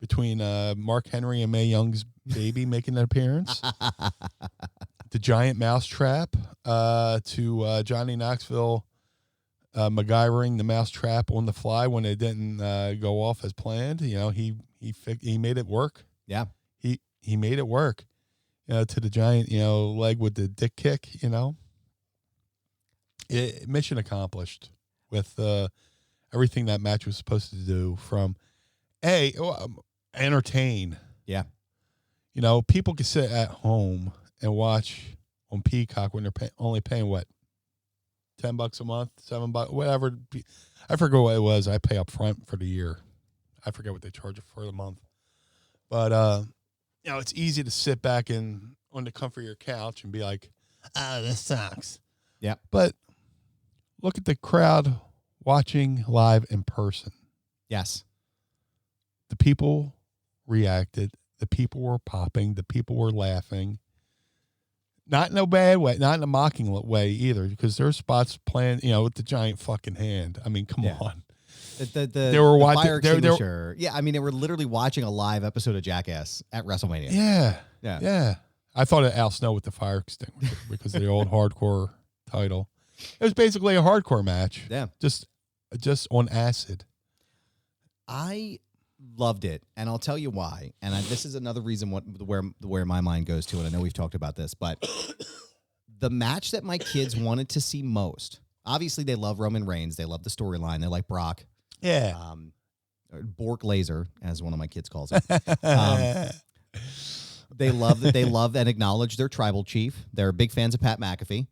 between Mark Henry and Mae Young's baby making an appearance. The giant mousetrap to Johnny Knoxville MacGyvering the mousetrap on the fly when it didn't go off as planned. He made it work. Yeah, he made it work. To the giant leg with the dick kick. mission accomplished with everything that match was supposed to do. From entertain. Yeah. People can sit at home and watch on Peacock when they're only paying what, $10 a month, $7, whatever. I forget what it was. I pay up front for the year. I forget what they charge for the month. But it's easy to sit back on the comfort of your couch and be like, "Oh, this sucks." Yeah. But look at the crowd watching live in person. Yes. The people reacted. The people were popping. The people were laughing. Not in a bad way, not in a mocking way either, because there's spots playing, with the giant fucking hand. I mean, come on. They were watching fire extinguisher. Yeah, I mean, they were literally watching a live episode of Jackass at WrestleMania. Yeah. I thought of Al Snow with the fire extinguisher because of the old hardcore title. It was basically a hardcore match. Yeah. Just on acid. I loved it, and I'll tell you why. And this is another reason where my mind goes to, and I know we've talked about this, but the match that my kids wanted to see most, obviously they love Roman Reigns, they love the storyline, they like Brock. Yeah. Bork Laser, as one of my kids calls it. They love and acknowledge their tribal chief. They're big fans of Pat McAfee.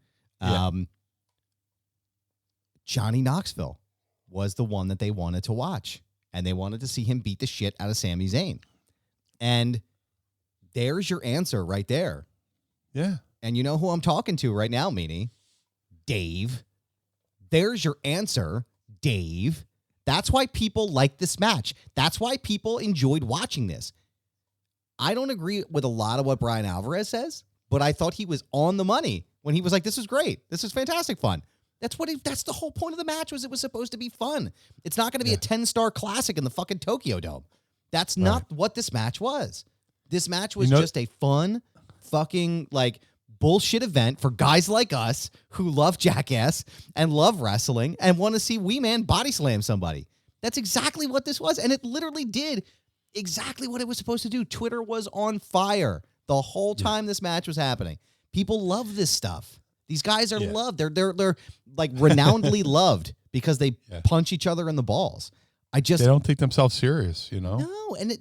Johnny Knoxville was the one that they wanted to watch. And they wanted to see him beat the shit out of Sami Zayn. And there's your answer right there. Yeah. And you know who I'm talking to right now, Meanie? Dave. There's your answer, Dave. That's why people like this match. That's why people enjoyed watching this. I don't agree with a lot of what Brian Alvarez says, but I thought he was on the money when he was like, this is great. This is fantastic fun. That's the whole point of the match, was it was supposed to be fun. It's not going to be a 10-star classic in the fucking Tokyo Dome. That's not what this match was. This match was just a fun fucking bullshit event for guys like us who love Jackass and love wrestling and want to see Wee Man body slam somebody. That's exactly what this was. And it literally did exactly what it was supposed to do. Twitter was on fire the whole time this match was happening. People love this stuff. These guys are loved. They're renownedly loved because they punch each other in the balls. They don't take themselves serious, No, and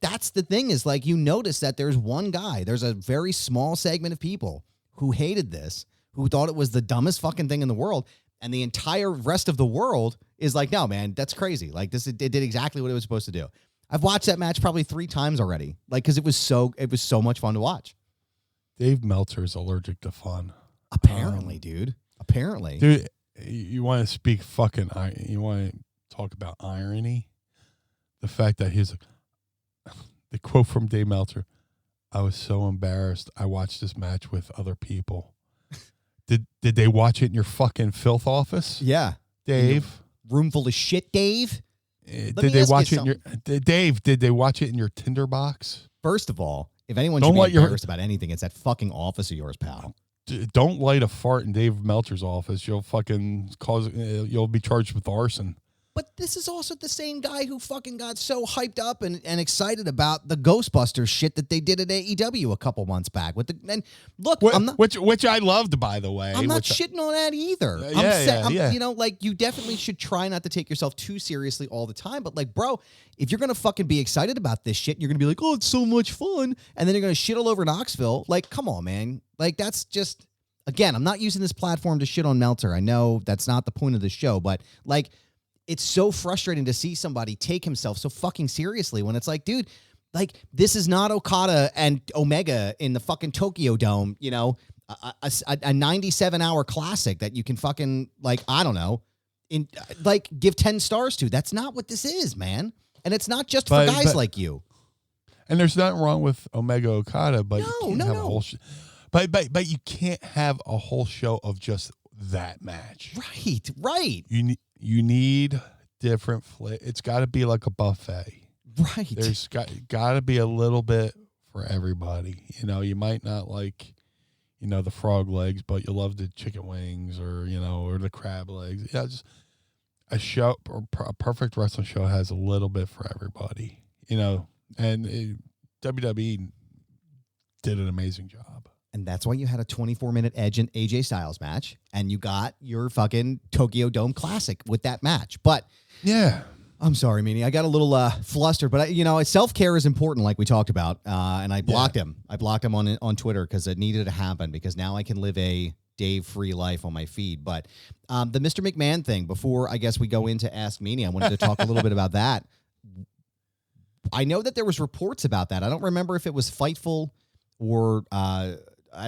that's the thing is you notice that there's one guy. There's a very small segment of people who hated this, who thought it was the dumbest fucking thing in the world, and the entire rest of the world is like, no, man, that's crazy. It did exactly what it was supposed to do. I've watched that match probably 3 times already, because it was so much fun to watch. Dave Meltzer is allergic to fun. Apparently, dude. Apparently. Dude, you want to speak you want to talk about irony? The fact that the quote from Dave Meltzer, "I was so embarrassed. I watched this match with other people." Did they watch it in your fucking filth office? Yeah. Dave? Room full of shit, Dave? Did they watch it Dave, did they watch it in your Tinder box? First of all, if anyone should be embarrassed about anything, it's that fucking office of yours, pal. Don't light a fart in Dave Meltzer's office. You'll fucking you'll be charged with arson. But this is also the same guy who fucking got so hyped up and excited about the Ghostbusters shit that they did at AEW a couple months back. Which I loved, by the way. I'm not shitting on that either. You definitely should try not to take yourself too seriously all the time. But bro, if you're gonna fucking be excited about this shit, you're gonna be like, oh, it's so much fun, and then you're gonna shit all over Knoxville. Come on, man. That's just, again, I'm not using this platform to shit on Meltzer. I know that's not the point of the show, but it's so frustrating to see somebody take himself so fucking seriously when it's dude, this is not Okada and Omega in the fucking Tokyo Dome, a 97-hour classic that you can fucking, I don't know, give 10 stars to. That's not what this is, man. And it's not just for guys like you. And there's nothing wrong with Omega Okada, but you can't have a whole but you can't have a whole show of just that match. Right. You need different it's got to be like a buffet. Right. There's got to be a little bit for everybody. You might not like, the frog legs, but you love the chicken wings or the crab legs. Yeah, just a show, a perfect wrestling show has a little bit for everybody, and WWE did an amazing job. And that's why you had a 24-minute Edge and AJ Styles match, and you got your fucking Tokyo Dome Classic with that match. But yeah, I'm sorry, Meanie. I got a little flustered, but self-care is important, like we talked about. And I blocked him. I blocked him on Twitter because it needed to happen, because now I can live a Dave-free life on my feed. But the Mr. McMahon thing, before I guess we go into Ask Meanie, I wanted to talk a little bit about that. I know that there was reports about that. I don't remember if it was Fightful or I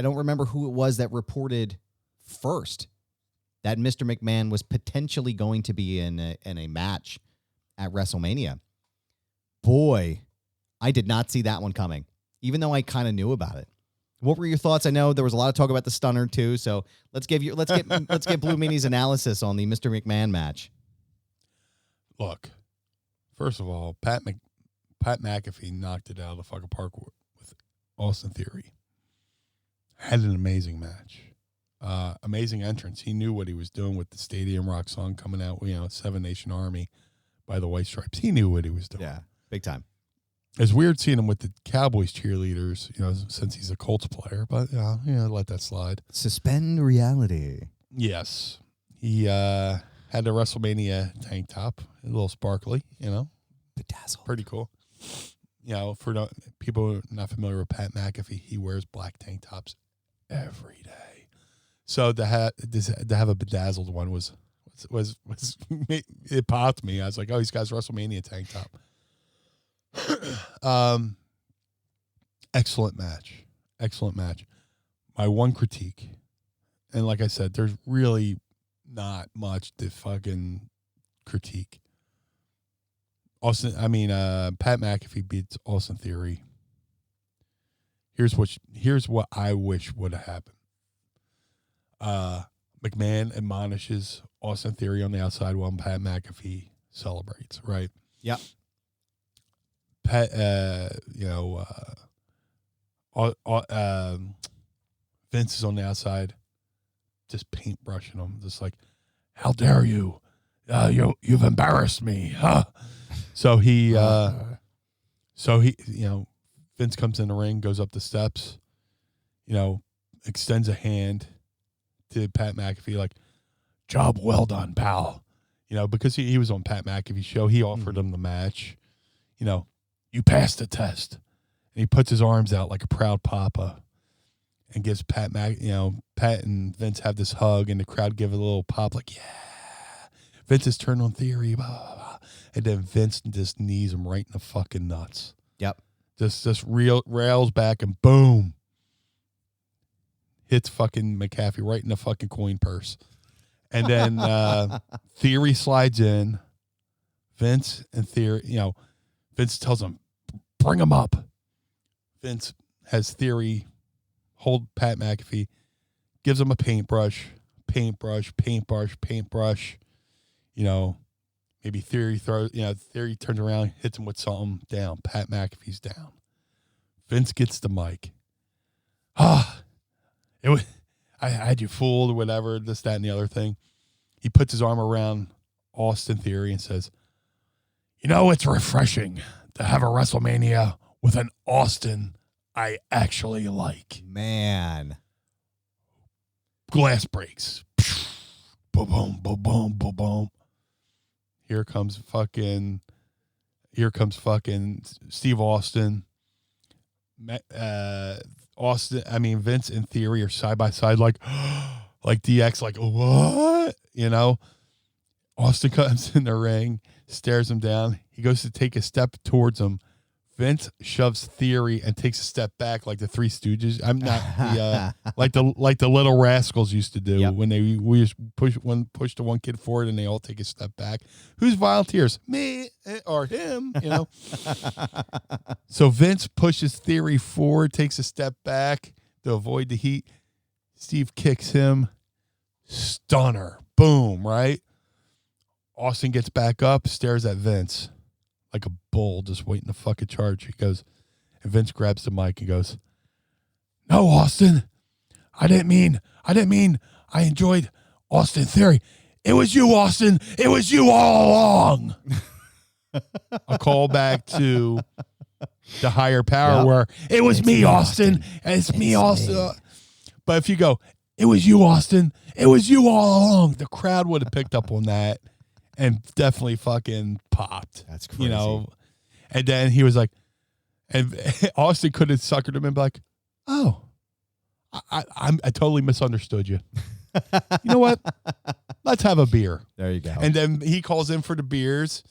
don't remember who it was that reported first that Mr. McMahon was potentially going to be in a match at WrestleMania. Boy, I did not see that one coming, even though I kind of knew about it. What were your thoughts? I know there was a lot of talk about the stunner too, so let's get Blue Meanie's analysis on the Mr. McMahon match. Look, first of all, Pat McAfee knocked it out of the fucking park with Austin Theory. Had an amazing match. Amazing entrance. He knew what he was doing with the Stadium Rock song coming out, Seven Nation Army by the White Stripes. He knew what he was doing. Yeah, big time. It's weird seeing him with the Cowboys cheerleaders, since he's a Colts player, but let that slide. Suspend reality. Yes. He had a WrestleMania tank top, a little sparkly, Bedazzled. Pretty cool. For people not familiar with Pat McAfee, he wears black tank tops every day. So to have a bedazzled one was it popped me. I was like, oh, he's got his WrestleMania tank top. Excellent match. My one critique, and like I said, there's really not much to fucking critique. Pat McAfee beats Austin Theory. Here's what I wish would have happened. McMahon admonishes Austin Theory on the outside while Pat McAfee celebrates, right? Yep. Vince is on the outside, just paintbrushing him, just like, how dare you? You've embarrassed me, huh? So Vince comes in the ring, goes up the steps, extends a hand to Pat McAfee, like, job well done, pal. Because he was on Pat McAfee's show, he offered him the match. You passed the test. And he puts his arms out like a proud papa and gives Pat and Vince have this hug, and the crowd give a little pop, like, yeah. Vince is turned on Theory, blah, blah, blah. And then Vince just knees him right in the fucking nuts. Yep. Just rails back and boom. Hits fucking McAfee right in the fucking coin purse. And then Theory slides in. Vince and Theory, Vince tells him, bring him up. Vince has Theory hold Pat McAfee, gives him a paintbrush. Maybe Theory Theory turns around, hits him with something, down. Pat McAfee's down. Vince gets the mic. I had you fooled or whatever, this, that, and the other thing. He puts his arm around Austin Theory and says, it's refreshing to have a WrestleMania with an Austin I actually like. Man. Glass breaks. Boom, boom, boom, boom, boom, boom. Here comes fucking Steve Austin. Vince and Theory are side by side, like DX, like, what? Austin comes in the ring, stares him down. He goes to take a step towards him. Vince shoves Theory and takes a step back, like the Three Stooges. I'm not like the Little Rascals used to do. When we just push the one kid forward and they all take a step back. Who's volunteers? Me or him? So Vince pushes Theory forward, takes a step back to avoid the heat. Steve kicks him. Stunner. Boom, right? Austin gets back up, stares at Vince like a bull, just waiting to fucking charge. He goes, and Vince grabs the mic and goes, no, Austin, I didn't mean I enjoyed Austin Theory. It was you, Austin. It was you all along. A call back to the higher power where it was me, Austin. It's me, Austin. But if you go, it was you, Austin. It was you all along. The crowd would have picked up on that and definitely fucking popped. That's crazy. You know, and then he was like, and Austin could have suckered him and be like, oh, I totally misunderstood you. You know what? Let's have a beer. There you go. And then he calls in for the beers,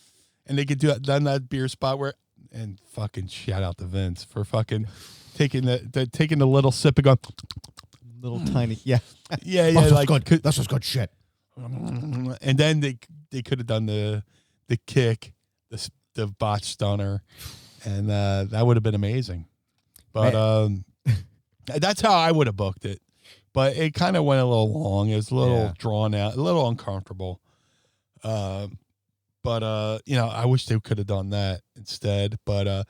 and they get done that beer spot where, and fucking shout out to Vince for fucking taking the little sip and going, little tiny, yeah. That's like good. That's just good shit. And then they could have done the kick, the botch stunner, and that would have been amazing. But that's how I would have booked it. But it kind of went a little long. It was a little drawn out, a little uncomfortable. But you know, I wish they could have done that instead. But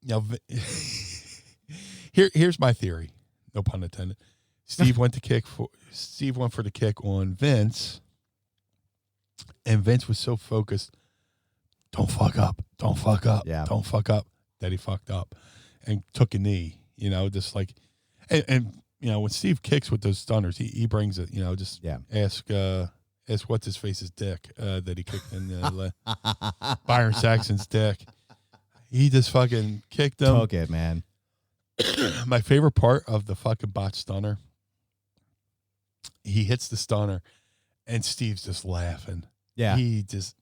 you know, here's my theory. No pun intended. Steve went for the kick on Vince, and Vince was so focused. Don't fuck up. Don't fuck up. Yeah. Don't fuck up. That he fucked up and took a knee. You know, just like, and you know, when Steve kicks with those stunners, he brings it. You know, just ask what's his face's dick that he kicked in Byron Saxon's dick. He just fucking kicked him. Took it, man. My favorite part of the fucking botch stunner, he hits the stunner, and Steve's just laughing. Yeah. He just,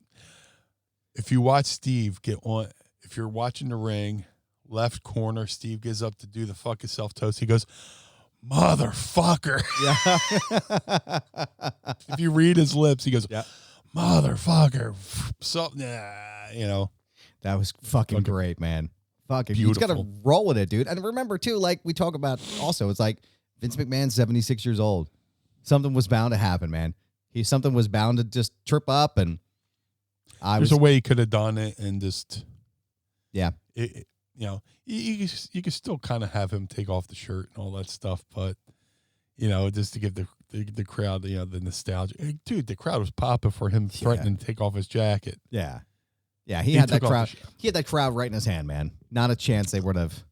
if you watch Steve get on, if you're watching the ring, left corner, Steve gets up to do the fucking self-toast. He goes, motherfucker. Yeah. If you read his lips, he goes, motherfucker. Something, you know. That was fucking great, man. Fucking, you just got to roll with it, dude. And remember, too, like we talk about also, it's like Vince McMahon's 76 years old. Something was bound to happen, man. Something was bound to just trip up. And there's a way he could have done it and just. Yeah. You know, you can still kind of have him take off the shirt and all that stuff. But, you know, just to give the crowd, you know, the nostalgia. Dude, the crowd was popping for him threatening to take off his jacket. Yeah. Yeah, he had that crowd. He had that crowd right in his hand, man. Not a chance they would have.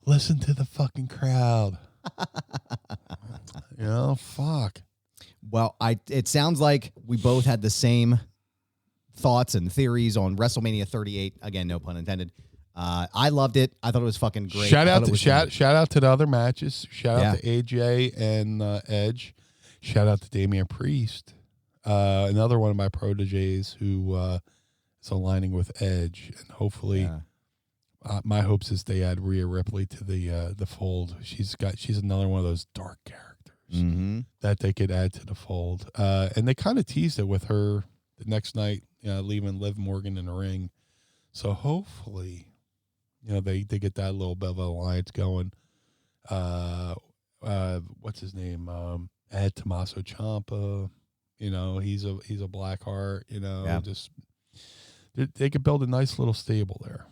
Listen to the fucking crowd. You know, fuck. Well, it sounds like we both had the same thoughts and theories on WrestleMania 38. Again, no pun intended. I loved it. I thought it was fucking great. Shout out to the other matches. Shout out to AJ and Edge. Shout out to Damian Priest. Another one of my proteges who is aligning with Edge, and hopefully, my hopes is they add Rhea Ripley to the fold. She's another one of those dark characters that they could add to the fold. And they kind of teased it with her the next night, leaving Liv Morgan in the ring. So hopefully, you know, they get that little bit of alliance going. What's his name? Ed Tommaso Ciampa. You know, he's a black heart. You know, just they could build a nice little stable there.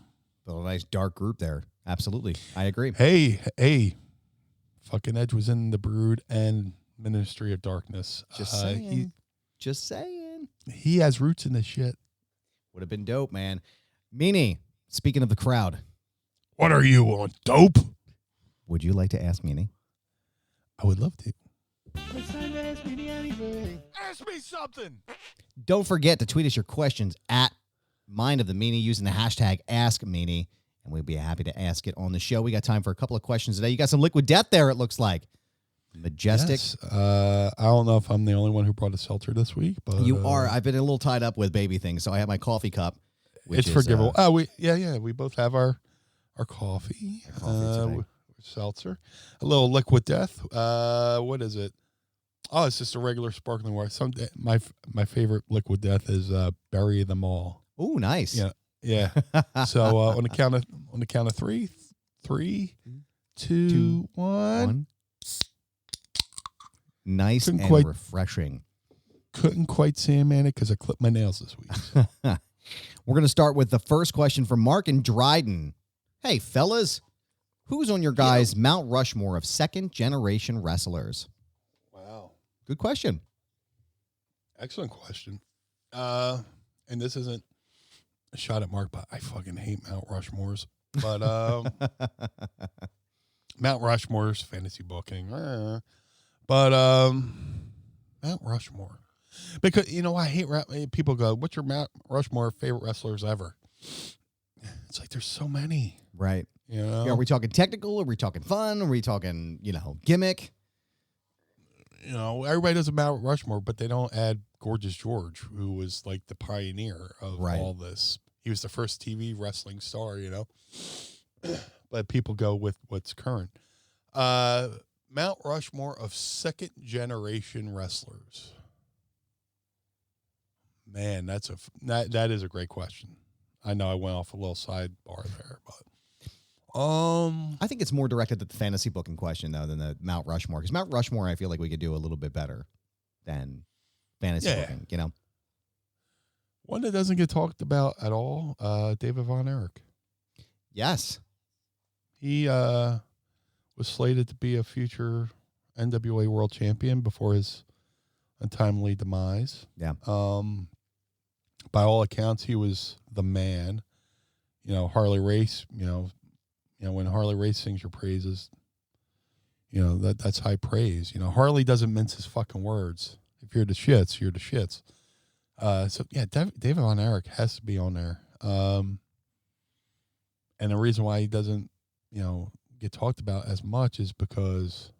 Build a nice dark group there. Absolutely, I agree. Hey, fucking Edge was in the Brood and Ministry of Darkness. Just saying. Just saying. He has roots in this shit. Would have been dope, man. Meanie, speaking of the crowd. What are you on, dope? Would you like to ask Meanie? I would love to. It's time to ask me anything. Ask me something. Don't forget to tweet us your questions at Mind of the Meanie using the hashtag AskMeanie, and we'll be happy to ask it on the show. We got time for a couple of questions today. You got some Liquid Death there, it looks like. Majestic. Yes. I don't know if I'm the only one who brought a seltzer this week, but you are. I've been a little tied up with baby things, so I have my coffee cup. It's forgivable. We both have our coffee. Seltzer. A little Liquid Death. What is it? Oh, it's just a regular sparkling water. My favorite Liquid Death is Bury Them All. Oh, nice. Yeah. So on the count of three, 3, 2, 1. Nice and refreshing. Couldn't quite say a minute because I clipped my nails this week. So. We're going to start with the first question from Mark and Dryden. Hey, fellas, who's on your guys' Mount Rushmore of second-generation wrestlers? Wow. Good question. Excellent question. And this isn't a shot at Mark, but I fucking hate Mount Rushmores. But Mount Rushmore's fantasy booking. But Mount Rushmore. Because, I hate people go, what's your Mount Rushmore favorite wrestlers ever? It's like there's so many. Right. Yeah, are we talking technical? Are we talking fun? Are we talking, gimmick? Everybody does a Mount Rushmore, but they don't add Gorgeous George, who was like the pioneer of all this. He was the first TV wrestling star, But people go with what's current. Mount Rushmore of second generation wrestlers. Man, that is a great question. I know I went off a little sidebar there, but I think it's more directed at the fantasy booking question though than the Mount Rushmore, because Mount Rushmore I feel like we could do a little bit better than fantasy booking. One that doesn't get talked about at all, David Von Erich. Yes, he was slated to be a future NWA World Champion before his untimely demise. Yeah. By all accounts, he was the man. Harley Race. When Harley Race sings your praises, that's high praise. Harley doesn't mince his fucking words. If you're the shits, you're the shits. So yeah, David Von Erich has to be on there. And the reason why he doesn't, get talked about as much is because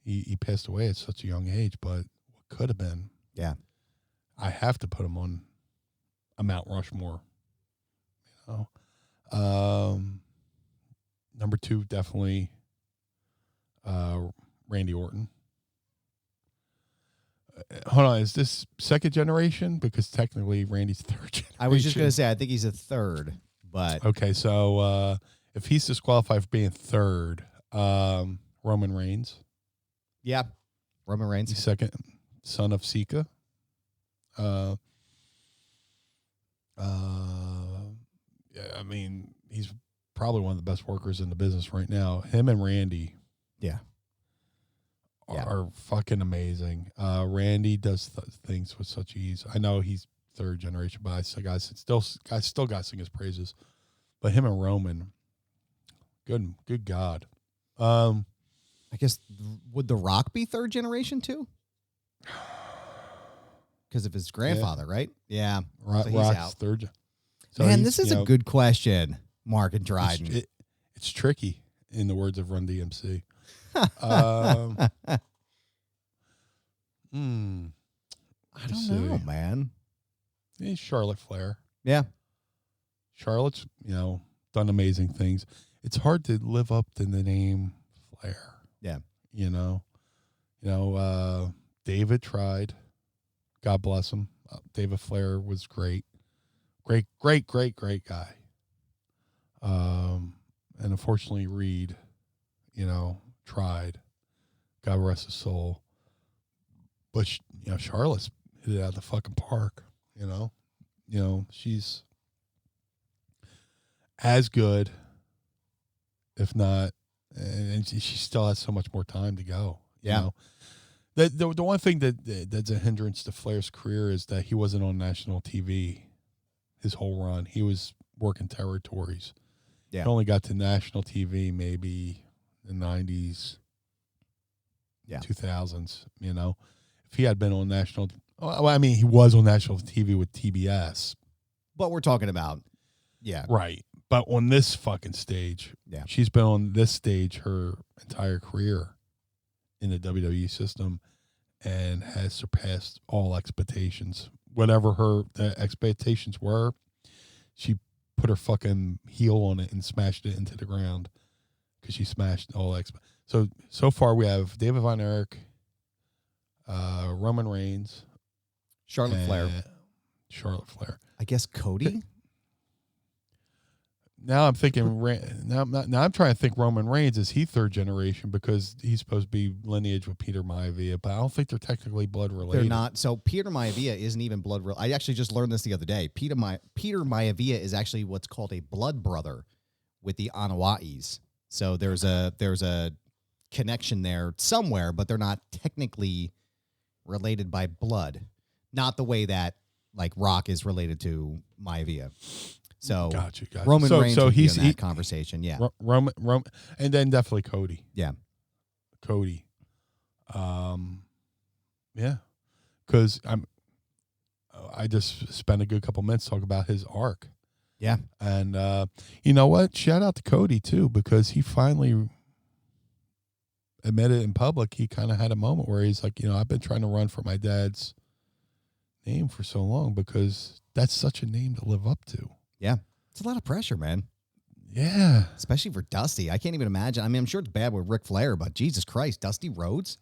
he passed away at such a young age. But what could have been? Yeah, I have to put him on a Mount Rushmore. Number 2, definitely Randy Orton. Hold on, is this second generation? Because technically Randy's third generation. I was just going to say, I think he's a third, but... Okay, so if he's disqualified for being third, Roman Reigns. Yeah, Roman Reigns. He's second, son of Sika. Yeah, I mean, he's probably one of the best workers in the business right now. Him and Randy. Yeah. Are fucking amazing. Randy does things with such ease. I know he's third generation, but I still got to sing his praises. But him and Roman, good God. I guess, would The Rock be third generation too? Because of his grandfather, right? Yeah. So he's Rock's out. Third. So man, this is a good question, Mark and Dryden. It's tricky, in the words of Run DMC. I don't know, man. He's Charlotte Flair. Yeah. Charlotte's, done amazing things. It's hard to live up to the name Flair. Yeah. David tried. God bless him. David Flair was great. Great guy. And unfortunately, Reed, tried. God rest his soul. But Charlotte's hit it out of the fucking park. She's as good, if not, and she still has so much more time to go. Yeah. The one thing that's a hindrance to Flair's career is that he wasn't on national TV his whole run. He was working territories. Yeah. He only got to national TV maybe in the 90s, 2000s, If he had been on national, he was on national TV with TBS. But we're talking about, Right. But on this fucking stage, she's been on this stage her entire career in the WWE system and has surpassed all expectations. Whatever the expectations were, she put her fucking heel on it and smashed it into the ground because she smashed all So far we have David Von Erich, Roman Reigns, Charlotte Flair. I guess Cody. Now I'm thinking. Now I'm trying to think. Roman Reigns, is he third generation because he's supposed to be lineage with Peter Maivia, but I don't think they're technically blood related. They're not. So Peter Maivia isn't even blood related. I actually just learned this the other day. Peter Maivia is actually what's called a blood brother with the Anawais. So there's a connection there somewhere, but they're not technically related by blood. Not the way that like Rock is related to Maivia. So gotcha. Roman Reigns would be he's in that conversation. Yeah. Roman, and then definitely Cody. Yeah. Cody. Yeah. Because I just spent a good couple minutes talking about his arc. Yeah. And you know what? Shout out to Cody too, because he finally admitted in public he kind of had a moment where he's like, I've been trying to run for my dad's name for so long because that's such a name to live up to. Yeah. It's a lot of pressure, man. Yeah. Especially for Dusty. I can't even imagine. I mean, I'm sure it's bad with Ric Flair, but Jesus Christ, Dusty Rhodes?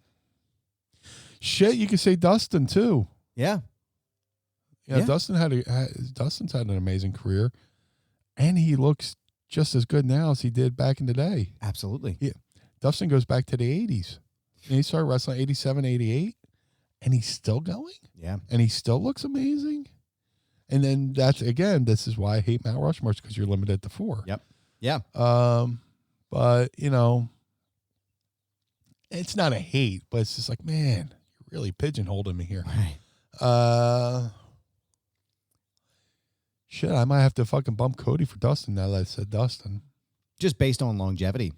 Shit, you could say Dustin too. Yeah. Yeah. Dustin's had an amazing career, and he looks just as good now as he did back in the day. Absolutely. Yeah. Dustin goes back to the 80s. And he started wrestling 87, 88, and he's still going. Yeah. And he still looks amazing. And then this is why I hate Mount Rushmore, because you're limited to 4. Yep. Yeah. But, it's not a hate, but it's just like, man, you're really pigeonholing me here. Right. Shit, I might have to fucking bump Cody for Dustin now that I said Dustin. Just based on longevity,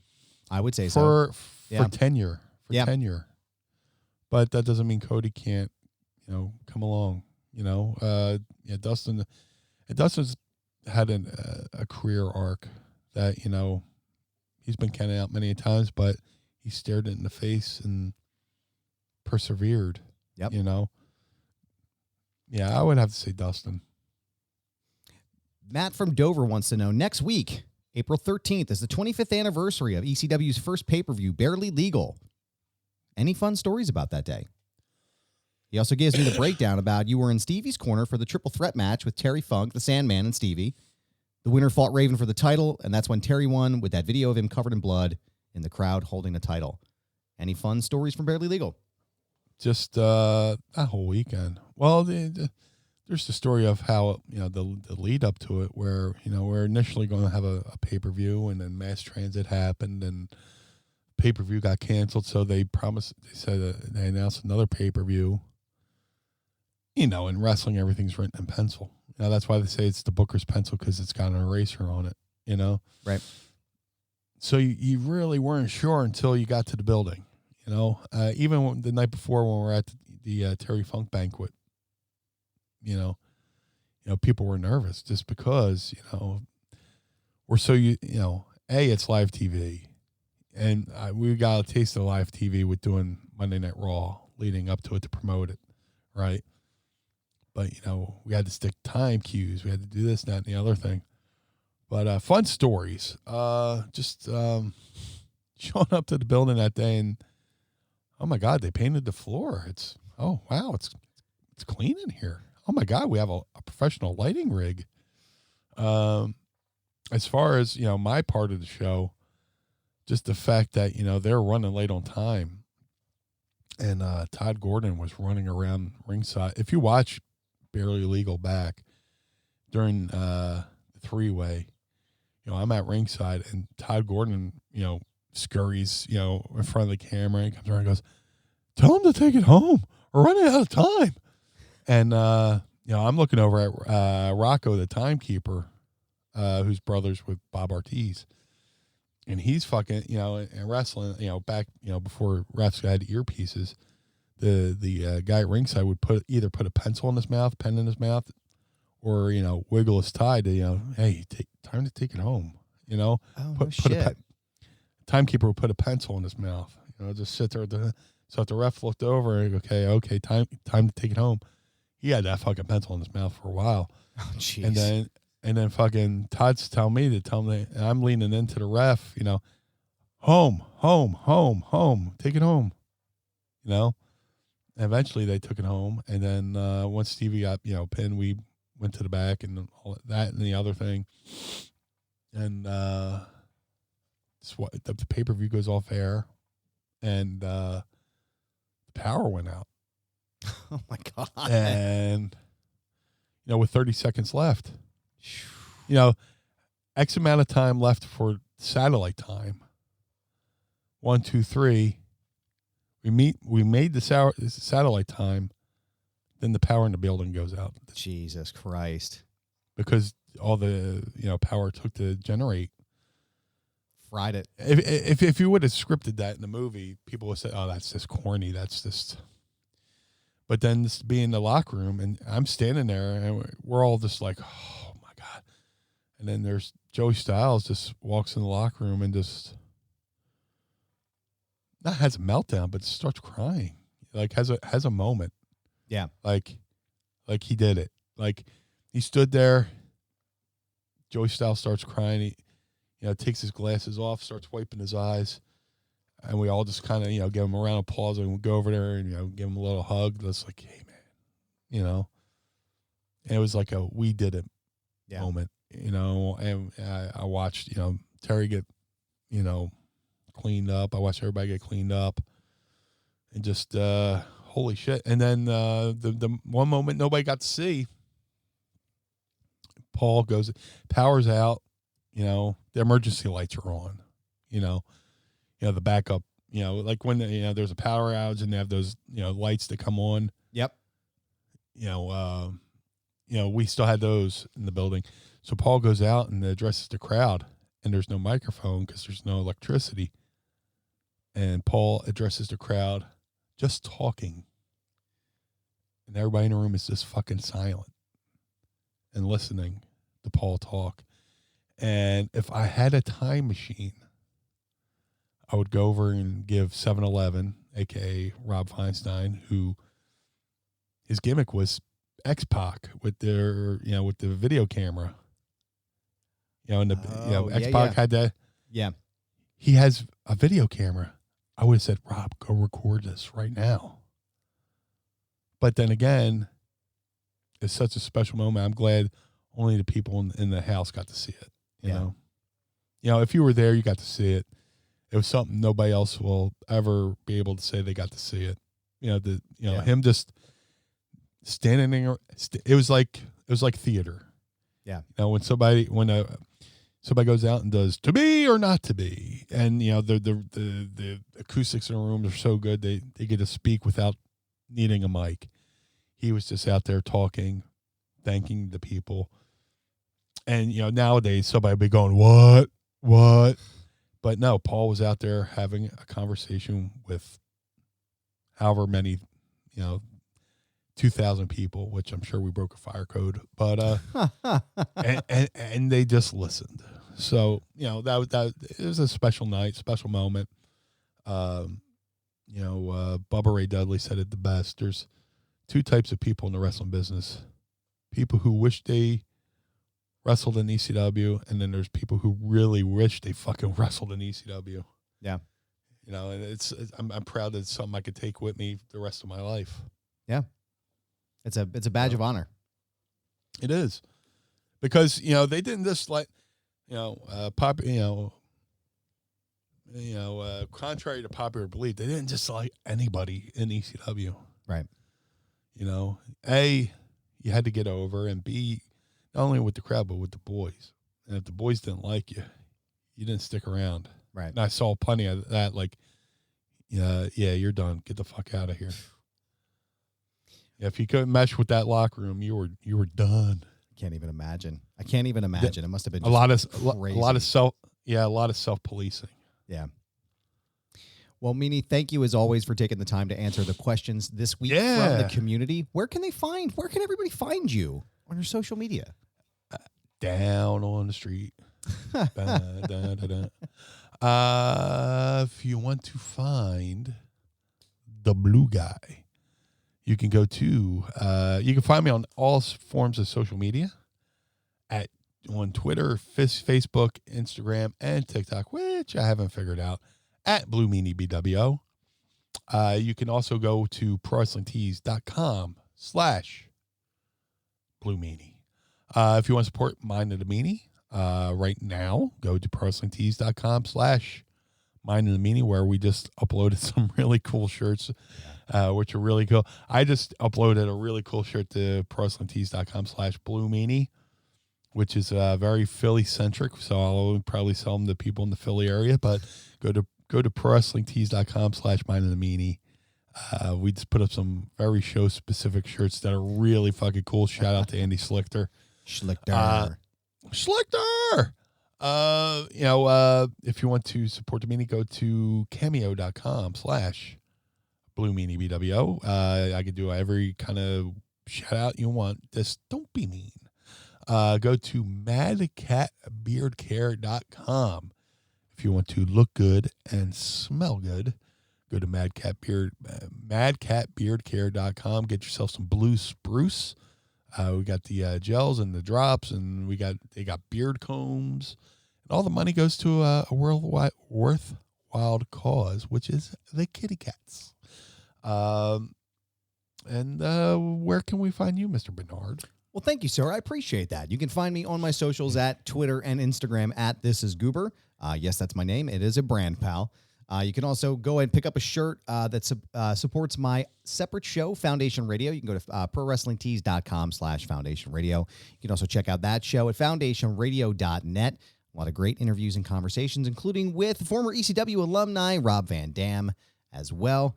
I would say so. For tenure. Tenure. But that doesn't mean Cody can't, come along. Dustin's had a career arc that, he's been counted out many times, but he stared it in the face and persevered. Yep. Yeah, I would have to say Dustin. Matt from Dover wants to know, next week, April 13th, is the 25th anniversary of ECW's first pay-per-view, Barely Legal. Any fun stories about that day? He also gives me the breakdown about you were in Stevie's corner for the triple threat match with Terry Funk, the Sandman, and Stevie. The winner fought Raven for the title, and that's when Terry won with that video of him covered in blood in the crowd holding the title. Any fun stories from Barely Legal? Just that whole weekend. Well, there's the story of how, the lead up to it where, we're initially going to have a pay-per-view, and then mass transit happened, and pay-per-view got canceled. So they announced another pay-per-view. In wrestling, everything's written in pencil. That's why they say it's the Booker's pencil, because it's got an eraser on it, Right. So you really weren't sure until you got to the building, even the night before when we were at the Terry Funk banquet, people were nervous just because, we're so, it's live TV. And we got a taste of live TV with doing Monday Night Raw leading up to it to promote it, right? But, we had to stick time cues. We had to do this, that, and the other thing. But fun stories. Just showing up to the building that day and, oh, my God, they painted the floor. It's clean in here. Oh, my God, we have a professional lighting rig. As far as, my part of the show, just the fact that, they're running late on time. And Todd Gordon was running around ringside. If you watch Barely Legal back during the 3-way, I'm at ringside and Todd Gordon, scurries, in front of the camera and comes around and goes, tell him to take it home. We're running out of time. And, I'm looking over at Rocco, the timekeeper, who's brothers with Bob Ortiz. And he's fucking, and wrestling, back, before refs had earpieces, the guy at ringside would either put a pencil in his mouth, pen in his mouth, or, wiggle his tie to, hey, time to take it home, Oh, shit. Timekeeper would put a pencil in his mouth, just sit there. So if the ref looked over and okay, time to take it home, he had that fucking pencil in his mouth for a while. Oh, jeez. And then fucking Todd's telling me, and I'm leaning into the ref, home, take it home, And eventually they took it home. And then once Stevie got, pinned, we went to the back and all that and the other thing. And the pay-per-view goes off air and the power went out. Oh, my God. And, with 30 seconds left. X amount of time left for satellite time. 1, 2, 3. We made the satellite time. Then the power in the building goes out. Jesus Christ. because all the power it took to generate. Fried it. If you would have scripted that in the movie, people would say, "Oh, that's just corny. That's just." But then this being in the locker room, and I'm standing there, and we're all just like, "Oh my god!" And then there's Joey Styles just walks in the locker room and just not has a meltdown, but starts crying. Like has a moment. Yeah. Like he did it. Like he stood there. Joey Styles starts crying. He, takes his glasses off, starts wiping his eyes, and we all just kind of, give him a round of applause, and we go over there and, give him a little hug. That's like, hey man, and it was like a we did it moment, and I watched, Terry get, cleaned up. I watched everybody get cleaned up, and just holy shit. And then the one moment nobody got to see, Paul goes, power's out, the emergency lights are on, the backup, like when there's a power outage and they have those, lights that come on. Yep. We still had those in the building. So Paul goes out and addresses the crowd, and there's no microphone because there's no electricity. And Paul addresses the crowd just talking. And everybody in the room is just fucking silent and listening to Paul talk. And if I had a time machine, I would go over and give 7-Eleven, a.k.a. Rob Feinstein, who his gimmick was X-Pac with their, with the video camera. And the, X-Pac had that. Yeah. He has a video camera. I would have said, Rob, go record this right now. But then again, it's such a special moment. I'm glad only the people in the house got to see it. You know, if you were there, you got to see it. It was something nobody else will ever be able to say they got to see it. Him just standing there. It was like theater. Yeah. When somebody goes out and does to be or not to be, and the acoustics in the room are so good they get to speak without needing a mic. He was just out there talking, thanking the people. And nowadays somebody would be going, what? But no, Paul was out there having a conversation with however many, 2,000 people, which I'm sure we broke a fire code, but and they just listened. So that it was a special night, special moment. Bubba Ray Dudley said it the best. There's two types of people in the wrestling business: people who wish they wrestled in ECW, and then there's people who really wish they fucking wrestled in ECW. Yeah, and I'm proud that it's something I could take with me the rest of my life. Yeah, it's a badge of honor. It is, because they didn't just contrary to popular belief, they didn't just like anybody in ECW. Right. A, you had to get over, and B, not only with the crowd, but with the boys. And if the boys didn't like you, you didn't stick around. Right. And I saw plenty of that, like, yeah, you're done. Get the fuck out of here. Yeah, if you couldn't mesh with that locker room, you were done. I can't even imagine. It must have been just a lot of self-policing. Yeah. Well, Meanie, thank you as always for taking the time to answer the questions this week from the community. Where can everybody find you on your social media? Down on the street. If you want to find the blue guy, you can go to, you can find me on all forms of social media on Twitter, Facebook, Instagram, and TikTok, which I haven't figured out, at Blue Meanie BWO. You can also go to ProWrestlingTees.com/Blue Meanie. If you want to support Mind of the Meanie, right now, go to ProWrestlingTees.com/Mind of the Meanie, where we just uploaded some really cool shirts, which are really cool. I just uploaded a really cool shirt to ProWrestlingTees.com/Blue Meanie, which is very Philly centric. So I'll probably sell them to people in the Philly area, but go to ProWrestlingTees.com/Mind of the Meanie. We just put up some very show specific shirts that are really fucking cool. Shout out to Andy Slichter. Schlichter. Schlichter. If you want to support the Meanie, go to cameo.com/Blue Meanie BWO. I could do every kind of shout out you want. Just don't be mean. Go to madcatbeardcare.com. If you want to look good and smell good, go to madcatbeardcare.com. Get yourself some blue spruce. We got the gels and the drops, and they got beard combs, and all the money goes to a worldwide worthwhile cause, which is the kitty cats. And where can we find you, Mr. Barnard? Well, thank you, sir. I appreciate that. You can find me on my socials at Twitter and Instagram at thisisgoober. Yes, that's my name. It is a brand, pal. You can also go and pick up a shirt that supports my separate show, Foundation Radio. You can go to prowrestlingtees.com/Foundation Radio. You can also check out that show at foundationradio.net. A lot of great interviews and conversations, including with former ECW alumni Rob Van Dam as well.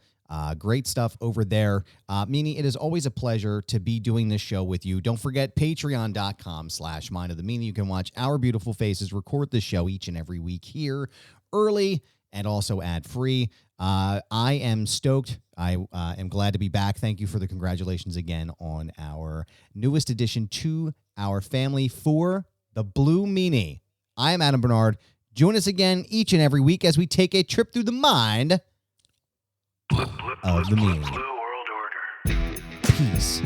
Great stuff over there. Meanie, it is always a pleasure to be doing this show with you. Don't forget patreon.com/Mind of the Meanie. You can watch our beautiful faces record this show each and every week here early and also ad-free. I am stoked. I am glad to be back. Thank you for the congratulations again on our newest addition to our family for the Blue Meanie. I am Adam Barnard. Join us again each and every week as we take a trip through the mind of the Meanie. Blue World Order. Peace.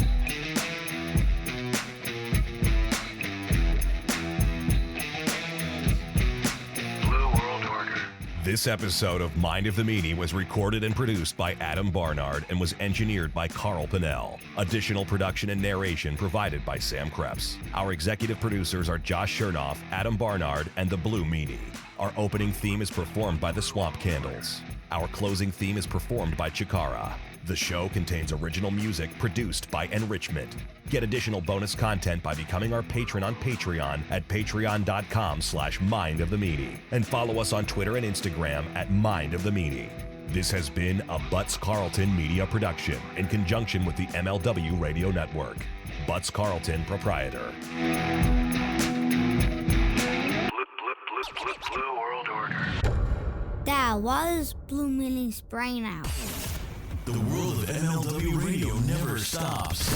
Blue World Order. This episode of Mind of the Meanie was recorded and produced by Adam Barnard and was engineered by Carl Pinnell. Additional production and narration provided by Sam Krebs. Our executive producers are Josh Chernoff, Adam Barnard, and the Blue Meanie. Our opening theme is performed by the Swamp Candles. Our closing theme is performed by Chikara. The show contains original music produced by Enrichment. Get additional bonus content by becoming our patron on Patreon at patreon.com/Mind of the Meanie. And follow us on Twitter and Instagram at Mind of the Meanie. This has been a Butts Carlton media production in conjunction with the MLW Radio Network. Butts Carlton, proprietor. Blue World Order. Dad, why is Blue Meanie's brain out? The world of MLW Radio never stops.